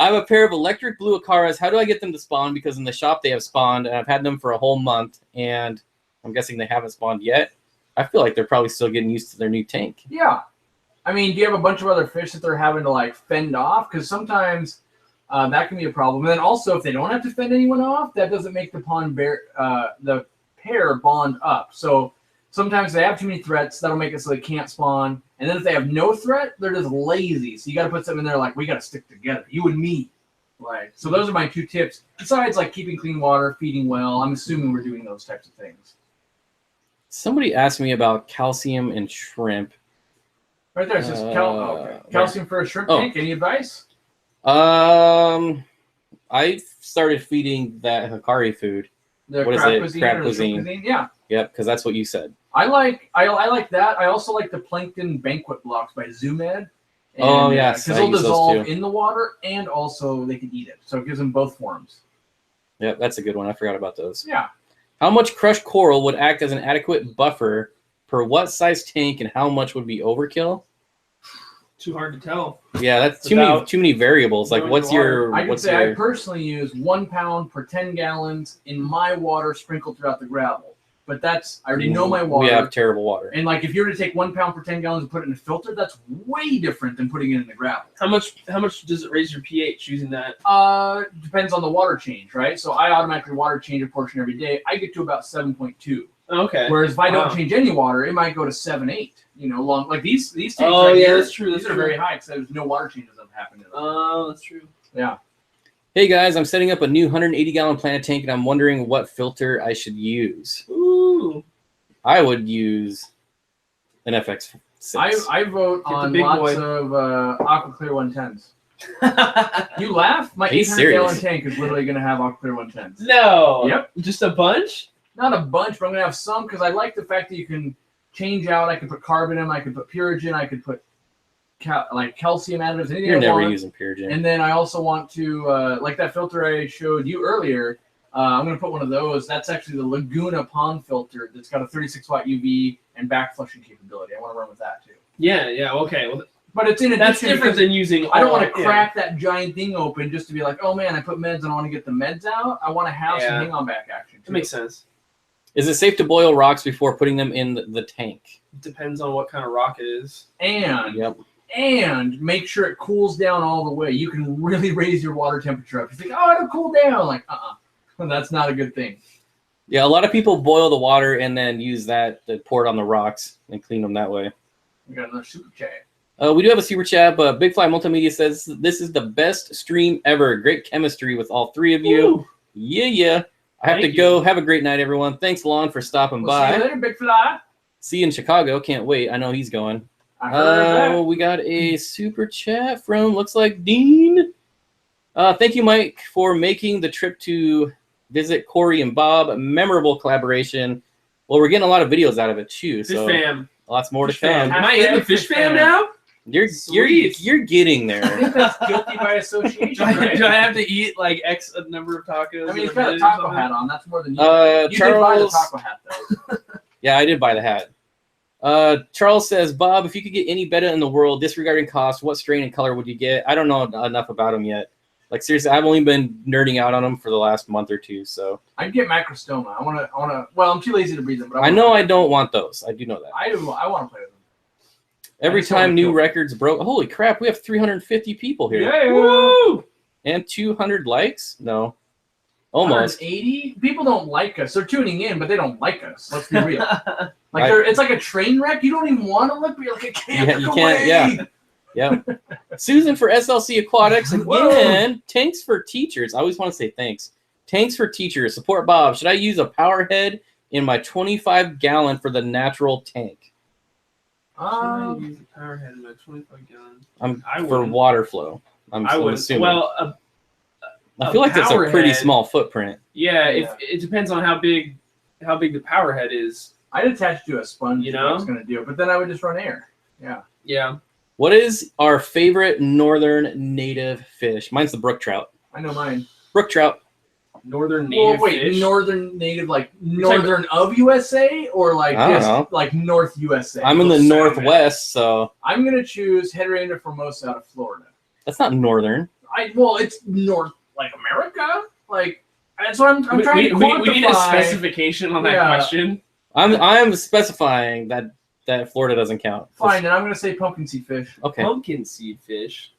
have a pair of electric blue Acaras. How do I get them to spawn? Because in the shop they have spawned, and I've had them for a whole month, and I'm guessing they haven't spawned yet. I feel like they're probably still getting used to their new tank. Yeah. I mean, do you have a bunch of other fish that they're having to like fend off? Because sometimes that can be a problem. And then also, if they don't have to fend anyone off, that doesn't make the the pair bond up. So sometimes they have too many threats. That'll make it so they can't spawn. And then if they have no threat, they're just lazy. So you got to put something in there like, we got to stick together, you and me. Like, so those are my 2 tips. Besides, like keeping clean water, feeding well. I'm assuming we're doing those types of things. Somebody asked me about calcium and shrimp. Right there, it says calcium for a shrimp tank. Any advice? I started feeding that Hikari food. The what crab is it? cuisine Crab or cuisine. cuisine? Yeah. Yep, because that's what you said. I like that. I also like the plankton banquet blocks by Zoomed. Oh yeah, because they'll dissolve in the water and also they can eat it. So it gives them both forms. Yep, that's a good one. I forgot about those. Yeah. How much crushed coral would act as an adequate buffer per what size tank, and how much would be overkill? Too hard to tell. Yeah, that's too many variables. Like, what's your? I can say I personally use 1 pound per 10 gallons in my water sprinkled throughout the gravel. But I already know my water. We have terrible water. And like, if you were to take 1 pound per 10 gallons and put it in a filter, that's way different than putting it in the gravel. How much does it raise your pH using that? Depends on the water change, right? So I automatically water change a portion every day. I get to about 7.2. Okay. Whereas if I don't change any water, it might go to 7.8. You know, long like these tanks. Oh right yeah, here, that's true. These are very high because there's no water changes that happen to them. Oh, that's true. Yeah. Hey guys, I'm setting up a new 180-gallon Planet tank, and I'm wondering what filter I should use. Ooh. I would use an FX6. I vote on lots of AquaClear 110s. You laugh? My 800-gallon tank is literally going to have AquaClear 110s. No. Yep. Just a bunch? Not a bunch, but I'm going to have some because I like the fact that you can change out. I can put carbon in, I can put Purigen, I could put calcium additives, anything You're I never want. using Purigen. And then I also want to, like that filter I showed you earlier, I'm going to put one of those. That's actually the Laguna pond filter that's got a 36-watt UV and back flushing capability. I want to run with that too. Yeah, okay. Well, but it's in addition. That's different than using. I don't want to crack that giant thing open just to be like, oh man, I put meds and I want to get the meds out. I want to have some hang-on back action too. That makes sense. Is it safe to boil rocks before putting them in the tank? Depends on what kind of rock it is. And make sure it cools down all the way. You can really raise your water temperature up. You think, oh, it'll cool down. Like, that's not a good thing. Yeah, a lot of people boil the water and then use that to pour it on the rocks and clean them that way. We got another super chat. We do have a super chat, but Big Fly Multimedia says, this is the best stream ever. Great chemistry with all 3 of you. Ooh. Yeah. I have to go. Have a great night, everyone. Thanks, Lon, for stopping by. See you later, Big Fly. See you in Chicago. Can't wait. I know he's going. I heard that. We got a super chat from, looks like, Dean. Thank you, Mike, for making the trip to visit Corey and Bob. A memorable collaboration. Well, we're getting a lot of videos out of it, too. Fish fam. Lots more to come. Am I in the fish fam now? You're getting there. I think that's guilty by association. Right? Do I have to eat like X number of tacos? I mean, he's got a taco hat on. That's more than you. You Charles, did buy the taco hat, though. Yeah, I did buy the hat. Charles says, Bob, if you could get any betta in the world, disregarding cost, what strain and color would you get? I don't know enough about them yet. Like, seriously, I've only been nerding out on them for the last month or 2. So I'd get macrostoma. I want to. Well, I'm too lazy to breed them, but I know I don't want those. I do know that. I do. I want to play with them. Every time new records broke. Holy crap! We have 350 people here. Yeah. Woo! And 200 likes. No. Almost. 180 people don't like us. They're tuning in, but they don't like us. Let's be real. It's like a train wreck. You don't even want to look, but you're like, I can't. You can't. Yeah. Susan for SLC Aquatics again. Tanks for teachers. I always want to say thanks. Tanks for teachers. Support Bob. Should I use a power head in my 25-gallon for the natural tank? I use the power head in my 25-gallon? I'm for water flow. I'm would. assuming. Well, I feel like that's a power pretty head- small footprint. yeah. If it depends on how big the power head is. I'd attach to a sponge. You if I know? was going to do it, but then I would just run air. Yeah. Yeah. What is our favorite northern native fish? Mine's the brook trout. I know mine. Brook trout. Northern native fish. Northern native, like northern of USA, or like I don't just know. like North USA. I'm in the Salmon. northwest, so I'm gonna choose Heteranda formosa out of Florida. that's not northern. It's North, like America. Like that's what I'm trying to quantify. We need a specification on that question. I'm specifying that Florida doesn't count. Fine, and I'm gonna say pumpkin seed fish. Okay. Pumpkin seed fish.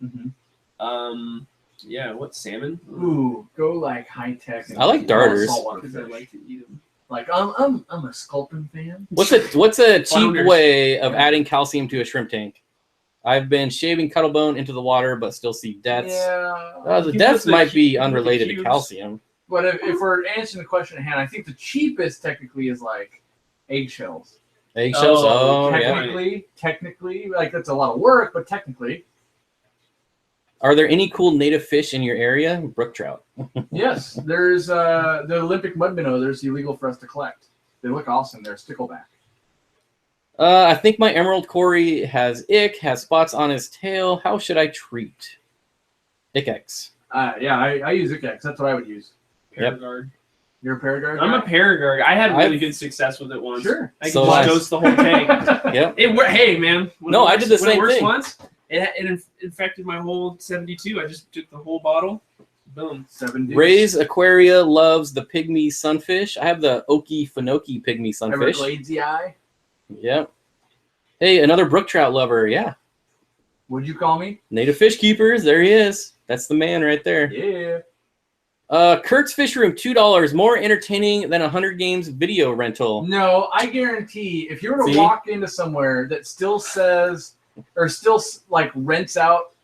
Mm-hmm. Yeah. What salmon? Ooh, go like high tech. I like darters. Because I like to eat them. Like I'm a sculpin fan. What's a cheap Flounders. way of adding calcium to a shrimp tank? I've been shaving cuttlebone into the water, but still see deaths. Yeah. The You deaths put the might be cu- unrelated to cubes. calcium. But if we're answering the question at hand, I think the cheapest technically is like eggshells. Eggshells. Oh, Oh, yeah. Technically, like that's a lot of work, but technically, Are there any cool native fish in your area? Brook trout. yes. There's the Olympic mud minnow. There's illegal for us to collect. They look awesome. They're stickleback. I think my emerald Cory has spots on his tail. How should I treat? Ick-X. Yeah, I use Ick-X. That's what I would use. Yep. Paragard. You're a Paragard I'm guy? a Paragard. I had really I've- good success with it once. Sure. I So could just I- dose the whole tank. Yep. Hey, man. When No, it I works- did the when it same works thing. once. It infected my whole 72. I just took the whole bottle. Boom. 7 days. Ray's Aquaria loves the pygmy sunfish. I have the Okefenokee pygmy sunfish. Evergladesy eye. Yep. Hey, another brook trout lover. Yeah. What'd you call me? Native Fish Keepers. There he is. That's the man right there. Yeah. Kurt's Fish Room, $2. More entertaining than 100 Games video rental. No, I guarantee if you were to See? walk into somewhere that still says or still like rents out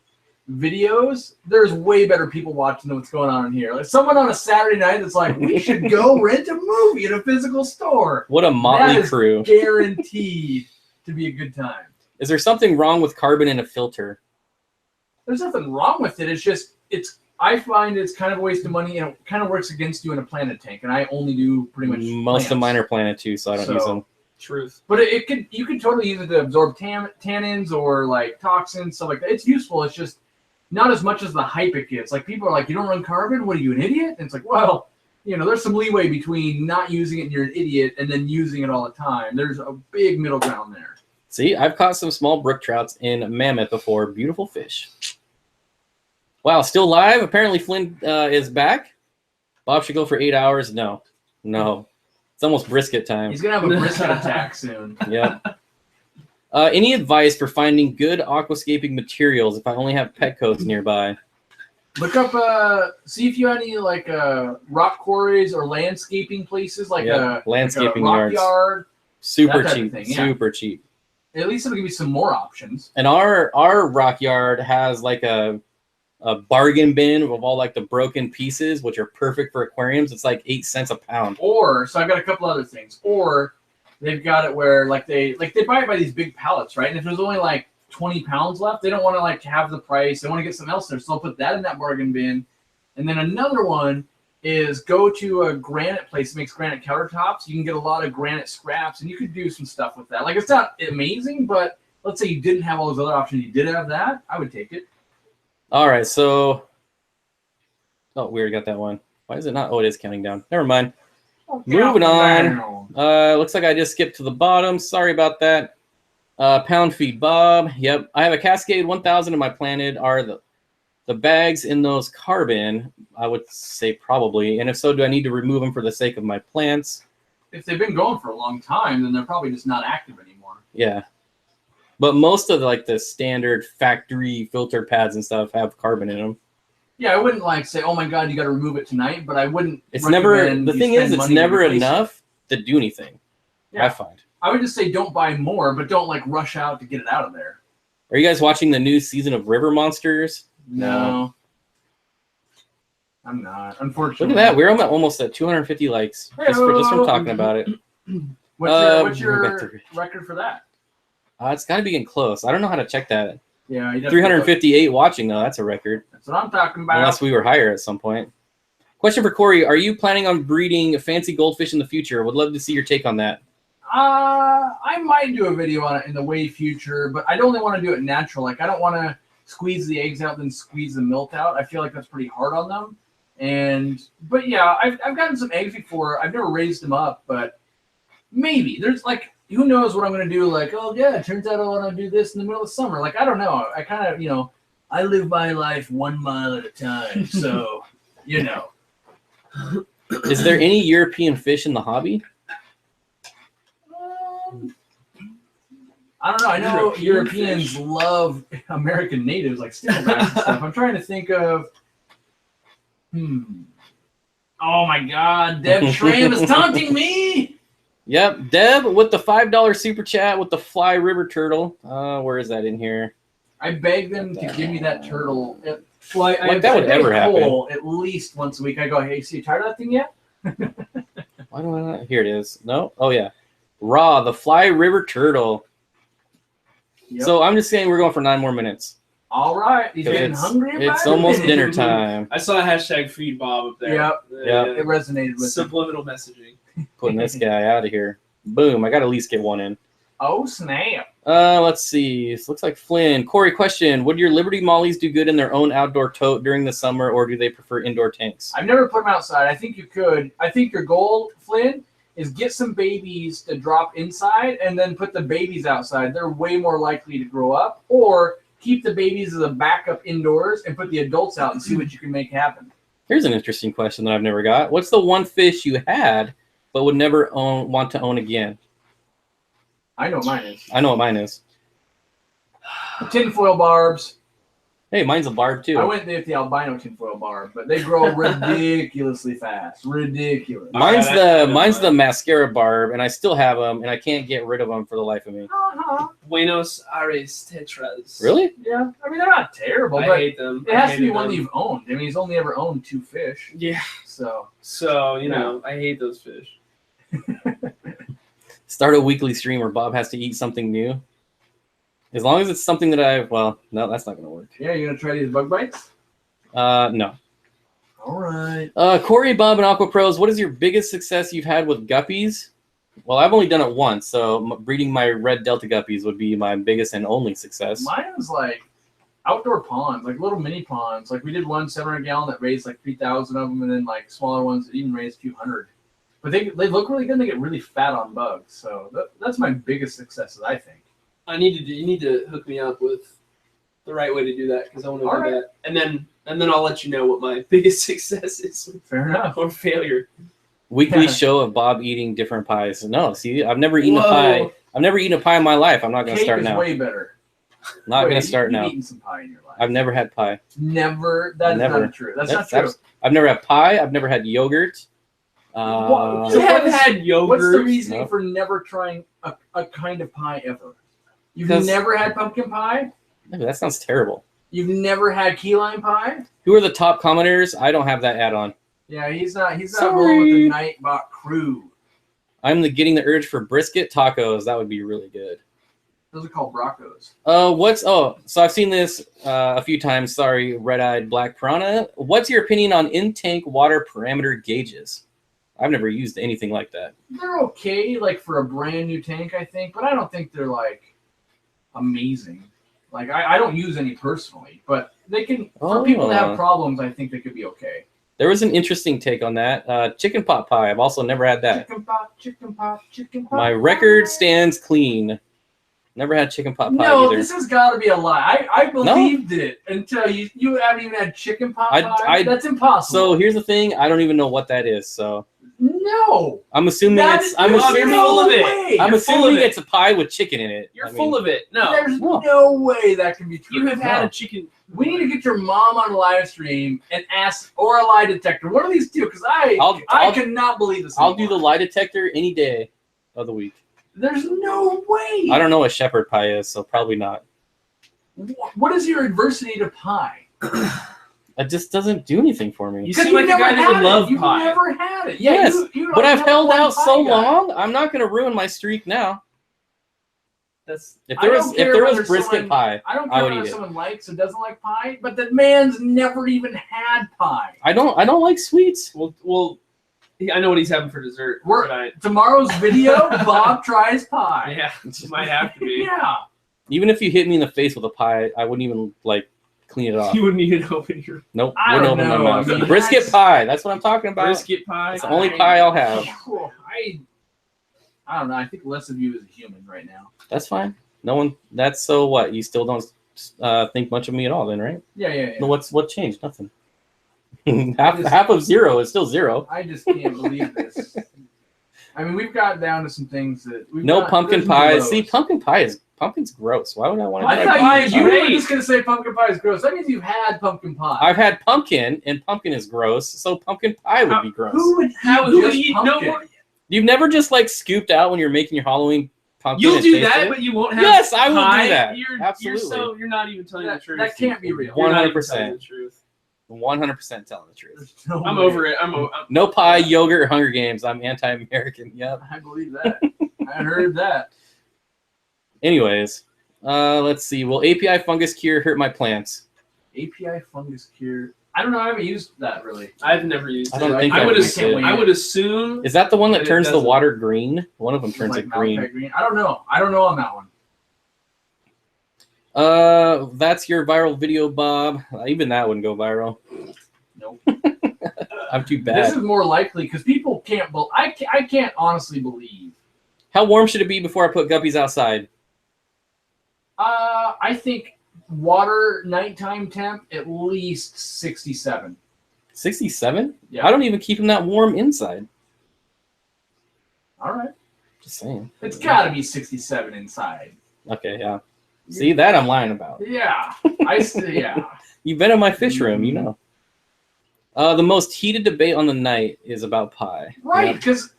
videos, there's way better people watching than what's going on in here. Like someone on a Saturday night that's like, we should go rent a movie at a physical store. What a motley That is crew. Guaranteed to be a good time. Is there something wrong with carbon in a filter? There's nothing wrong with it. It's just I find it's kind of a waste of money and it kind of works against you in a planted tank. And I only do pretty much Most of plants. mine are planted too, so I don't use them. Truth. But you could totally use it to absorb tannins or like toxins, stuff like that. It's useful. It's just not as much as the hype it gets. Like people are like, you don't run carbon? What are you, an idiot? And it's like, well, there's some leeway between not using it and you're an idiot and then using it all the time. There's a big middle ground there. See, I've caught some small brook trouts in Mammoth before. Beautiful fish. Wow, still live? Apparently Flynn is back. Bob should go for 8 hours. No. It's almost brisket time. He's going to have a brisket attack soon. Yeah. Any advice for finding good aquascaping materials if I only have Petco's nearby? Look up, see if you have any like rock quarries or landscaping places like landscaping like a rock yards. yard. Super that type of cheap. thing, yeah. Super cheap. At least it'll give you some more options. And our rock yard has like a bargain bin of all like the broken pieces, which are perfect for aquariums. It's like 8 cents a pound. So I've got a couple other things. Or they've got it where they buy it by these big pallets, right? And if there's only like 20 pounds left, they don't want to like have the price. They want to get something else there, so they'll put that in that bargain bin. And then another one is go to a granite place that makes granite countertops. You can get a lot of granite scraps, and you could do some stuff with that. Like it's not amazing, but let's say you didn't have all those other options, you did have that, I would take it. All right, so we already got that one. Why is it not? Oh, it is counting down. Never mind. Moving on. Looks like I just skipped to the bottom. Sorry about that. Pound feed Bob. Yep. I have a Cascade 1000 in my planted. Are the bags in those carbon? I would say probably. And if so, do I need to remove them for the sake of my plants? If they've been going for a long time, then they're probably just not active anymore. Yeah. But most of the standard factory filter pads and stuff have carbon in them. Yeah, I wouldn't like say, oh my God, you got to remove it tonight, but I wouldn't. It's never, recommend the you thing spend is, it's money to never replace it. enough to do anything. Yeah. I find. I would just say don't buy more, but don't like rush out to get it out of there. Are you guys watching the new season of River Monsters? No. I'm not. Unfortunately. Look at that. We're almost at 250 likes just from talking about it. What's we your got record for that? It's got to be getting close. I don't know how to check that. Yeah, 358 watching though. That's a record. That's what I'm talking about. Unless we were higher at some point. Question for Corey: are you planning on breeding fancy goldfish in the future? Would love to see your take on that. I might do a video on it in the way future, but I don't want to do it natural. Like I don't want to squeeze the eggs out then squeeze the milk out. I feel like that's pretty hard on them. But yeah, I've gotten some eggs before. I've never raised them up, but maybe there's like, who knows what I'm going to do? Like, oh yeah, it turns out I want to do this in the middle of summer. Like, I don't know. I kind of, I live my life 1 mile at a time. So, Is there any European fish in the hobby? I don't know. I know Europeans love American natives like stickleback and stuff. I'm trying to think of. Oh my God, Deb Schramm is taunting me. Yep, Deb with the $5 super chat with the fly river turtle. Where is that in here? I beg them to give me that turtle. That would ever happen. At least once a week. I go, hey, see you tired of that thing yet? Why do I not? Here it is. No? Oh, yeah. Raw, the fly river turtle. Yep. So I'm just saying we're going for 9 more minutes. All right. He's getting hungry. It's almost dinner time. I saw a hashtag feed Bob up there. Yep. It resonated with subliminal messaging. Putting this guy out of here. Boom. I got to at least get one in. Oh, snap. Let's see. This looks like Flynn. Corey, question. Would your Liberty Mollies do good in their own outdoor tote during the summer, or do they prefer indoor tanks? I've never put them outside. I think you could. I think your goal, Flynn, is get some babies to drop inside and then put the babies outside. They're way more likely to grow up. Or keep the babies as a backup indoors and put the adults out and see what you can make happen. Here's an interesting question that I've never got. What's the one fish you had but would never want to own again? I know what mine is. I know what mine is. Tinfoil barbs. Hey, mine's a barb too. I went with the albino tinfoil barb, but they grow ridiculously fast. Ridiculous. Mine's the mascara barb, and I still have them, and I can't get rid of them for the life of me. Buenos Aires tetras. Really? Yeah. I mean, they're not terrible, I but hate them. It has to be one that you've owned. I mean, he's only ever owned 2 fish. Yeah. So I hate those fish. Start a weekly stream where Bob has to eat something new. As long as it's something that no, that's not going to work. Yeah, you going to try these bug bites? No. All right. Corey, Bob, and Aquapros, what is your biggest success you've had with guppies? Well, I've only done it once, so breeding my red Delta guppies would be my biggest and only success. Mine was like outdoor ponds, like little mini ponds. Like we did one 700-gallon that raised like 3,000 of them, and then like smaller ones that even raised a few hundred. But they look really good and they get really fat on bugs. So that's my biggest successes, I think. You need to hook me up with the right way to do that because I want to do that, and then I'll let you know what my biggest success is. Fair enough. Or failure. Weekly show of Bob eating different pies. No, see, I've never eaten a pie. I've never eaten a pie in my life. I'm not going to start now. Cake is way better. Not going to start now. You've eaten some pie in your life. I've never had pie. Never. That's not true. That's not true. I've never had pie. I've never had yogurt. You haven't had yogurt. What's the reasoning for never trying a kind of pie ever? You've never had pumpkin pie? No, that sounds terrible. You've never had key lime pie? Who are the top commenters? I don't have that add-on. Yeah, he's not rolling with the Nightbot crew. I'm getting the urge for brisket tacos. That would be really good. Those are called bracos. So I've seen this a few times. Sorry, red-eyed black piranha. What's your opinion on in-tank water parameter gauges? I've never used anything like that. They're okay, like for a brand new tank, I think, but I don't think they're like amazing. Like I don't use any personally, but they can for people that have problems. I think they could be okay. There was an interesting take on that. Chicken pot pie. I've also never had that. Chicken pot. My record stands clean. Never had chicken pot pie either. No, this has got to be a lie. I believed it until you haven't even had chicken pot pie. That's impossible. So here's the thing. I don't even know what that is. So no. I'm assuming I'm assuming it's a pie with chicken in it. You're full of it. No. There's no way that can be true. You have had a chicken. We need to get your mom on a live stream and ask, or a lie detector. One of these two, because I cannot believe this. I'll do the lie detector any day of the week. There's no way. I don't know what shepherd pie is, so probably not. What is your adversity to pie? It just doesn't do anything for me. You seem like a guy that would love pie. You've never had it. Yes, but I've held out so long. I'm not going to ruin my streak now. That's If I there don't was care whether brisket someone- pie, I don't I care would whether eat it. someone likes or doesn't like pie, but the man's never even had pie. I don't like sweets. well, I know what he's having for dessert We're- tonight. Tomorrow's video, Bob tries pie. Yeah, might have to be. Yeah. Even if you hit me in the face with a pie, I wouldn't even like clean it off. You wouldn't even open your Nope, I wouldn't don't open my know, mouth. I mean, Brisket that's- pie. That's what I'm talking about. brisket pie. It's the only pie I'll have. I don't know. I think less of you as a human right now. That's fine. No one. That's so what? You still don't think much of me at all, then, right? Yeah. No, what changed? Nothing. half of 0 is still 0. I just can't believe this. I mean, we've got down to some things that we've No got- pumpkin there's pie. lows. See, pumpkin's gross. Why would I want to? I Pumpkin thought pie you, is you were great. just gonna say pumpkin pie is gross. That means you've had pumpkin pie. I've had pumpkin, and pumpkin is gross. So pumpkin pie would be gross. Who would Who would just eat no pumpkin? more? You've never just like scooped out when you're making your Halloween pumpkin. You'll and do tasted that, it? but you won't have. Yes, I will do pie. that. You're Absolutely. you're not even telling the truth. That can't be real. You're not even 100%. telling the truth. 100% telling the truth. There's no I'm way. over it. I'm No pie, yogurt, or Hunger Games. I'm anti-American. Yep. I believe that. I heard that. Anyways, let's see. Will API fungus cure hurt my plants? API fungus cure. I don't know. I haven't used that really. I've never used I it. don't think I I've would used can't it. wait. I would assume. Is that the one that It turns the doesn't. water green? One of them turns Like it green. Malachi green. I don't know. I don't know on that one. That's your viral video, Bob. Even that wouldn't go viral. Nope. I'm too This bad. is more likely because people can't. I can't honestly believe. How warm should it be before I put guppies outside? I think water nighttime temp at least 67. 67? Yeah. I don't even keep them that warm inside. All right. Just saying. It's got to be 67 inside. Okay, yeah. See, that I'm lying about. Yeah. Yeah. You've been in my fish room, you know. The most heated debate on the night is about pie. Right, because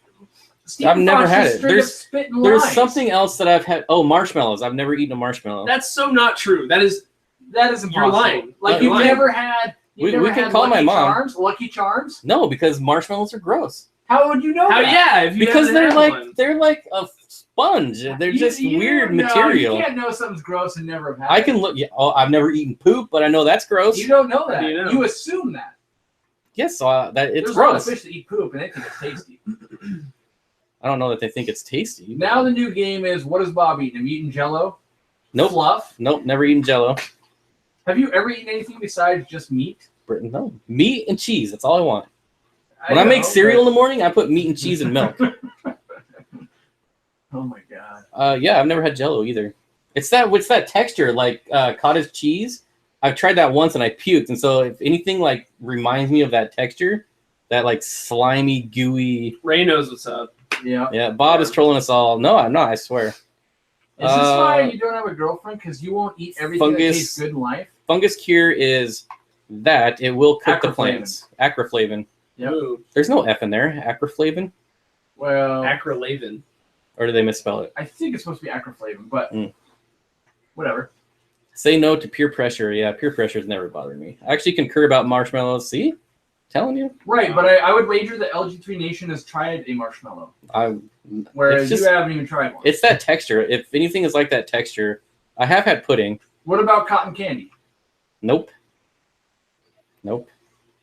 I've never had it. There's lies. something else that I've had. Oh, marshmallows. I've never eaten a marshmallow. That's so not true. That is impossible. You're lying. Like You're you've lying. never had. We You've never can had call my Lucky mom. Charms? Lucky Charms? No, because marshmallows are gross. How would you know how. that? Yeah, if you Because haven't they're had like one. a sponge. They're just weird no, material. You can't know something's gross and never have had I it. can look. Yeah, oh, I've never eaten poop, but I know that's gross. You don't know that. do you know? You assume that. Yes, so that it's There's a lot of gross. fish that eat poop and they think it's tasty. I don't know that they think it's tasty. Now the new game is, what has Bob eaten? Have you eaten Jell-O? Nope. Fluff? Nope, never eaten Jello. Have you ever eaten anything besides just meat? Britain, no. Meat and cheese. That's all I want. When I know, make cereal in but- the morning, I put meat and cheese and milk. Oh my god. Yeah, I've never had Jello either. It's that texture, like cottage cheese. I've tried that once and I puked, and so if anything like reminds me of that texture, that like slimy, gooey. Ray knows what's up. Yeah. Yeah, Bob is trolling us all. No, I'm not. I swear. Is this why you don't have a girlfriend? Because you won't eat everything that fungus- tastes good in life? Fungus cure is that it will cook the Acroflavin. plants. Acroflavin. Yep. Ooh, There's no F in there. Acroflavin, Well, acrolavin. or do they misspell it? I think it's supposed to be acroflavin, but whatever. Say no to peer pressure. Yeah, peer pressure has never bothered me. I actually concur about marshmallows. See, telling you. Right, but I would wager that LG3 Nation has tried a marshmallow, whereas It's you just- haven't even tried one. It's that texture. If anything is like that texture, I have had pudding. What about cotton candy? Nope.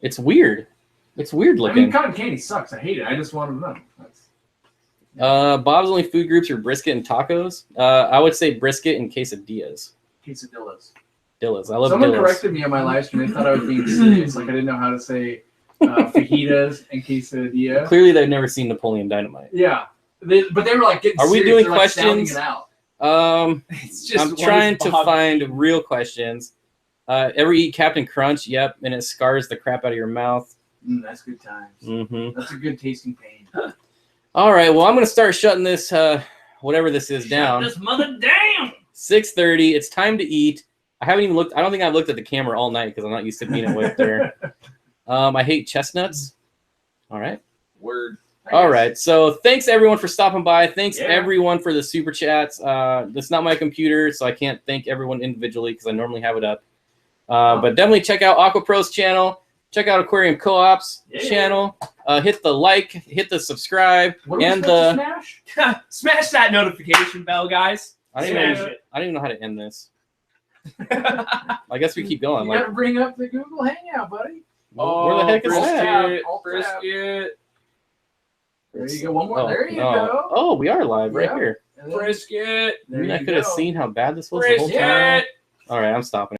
It's weird. It's weird I looking. mean, cotton candy sucks. I hate it. I just wanted to know. That's... Bob's only food groups are brisket and tacos. I would say brisket and quesadillas. Quesadillas. Dillas. I love Someone dillas. corrected me on my live stream. They thought I was being serious. Like I didn't know how to say fajitas and quesadilla. Clearly, they've never seen Napoleon Dynamite. Yeah, but they were like getting. Are we serious. doing They're, like, sounding questions? it out. It's just I'm what trying is to Bob find eating? real questions. Ever eat Captain Crunch? Yep, and it scars the crap out of your mouth. That's good times. Mm-hmm. That's a good tasting pain. All right, well, I'm going to start shutting this, whatever this is, down. Shut this mother down. 6:30. It's time to eat. I haven't even looked. I don't think I've looked at the camera all night because I'm not used to being awake there. I hate chestnuts. All right. Word. All right. So thanks everyone for stopping by. Thanks Yeah. everyone for the super chats. That's not my computer, so I can't thank everyone individually because I normally have it up. But definitely check out Aquapros channel. Check out Aquarium Co-op's channel. Hit the like, hit the subscribe, What are we and supposed to the smash? Smash that notification bell, guys. I don't even know how to end this. I guess we keep going. You Like, got to bring up the Google Hangout, buddy. where the heck is that? Brisket. There you go. One more. Oh, there you no. go. Oh, we are live right Yeah. here. And then- Brisket. I mean, I you could have go. seen how bad this was the whole time. Brisket. All right, I'm stopping.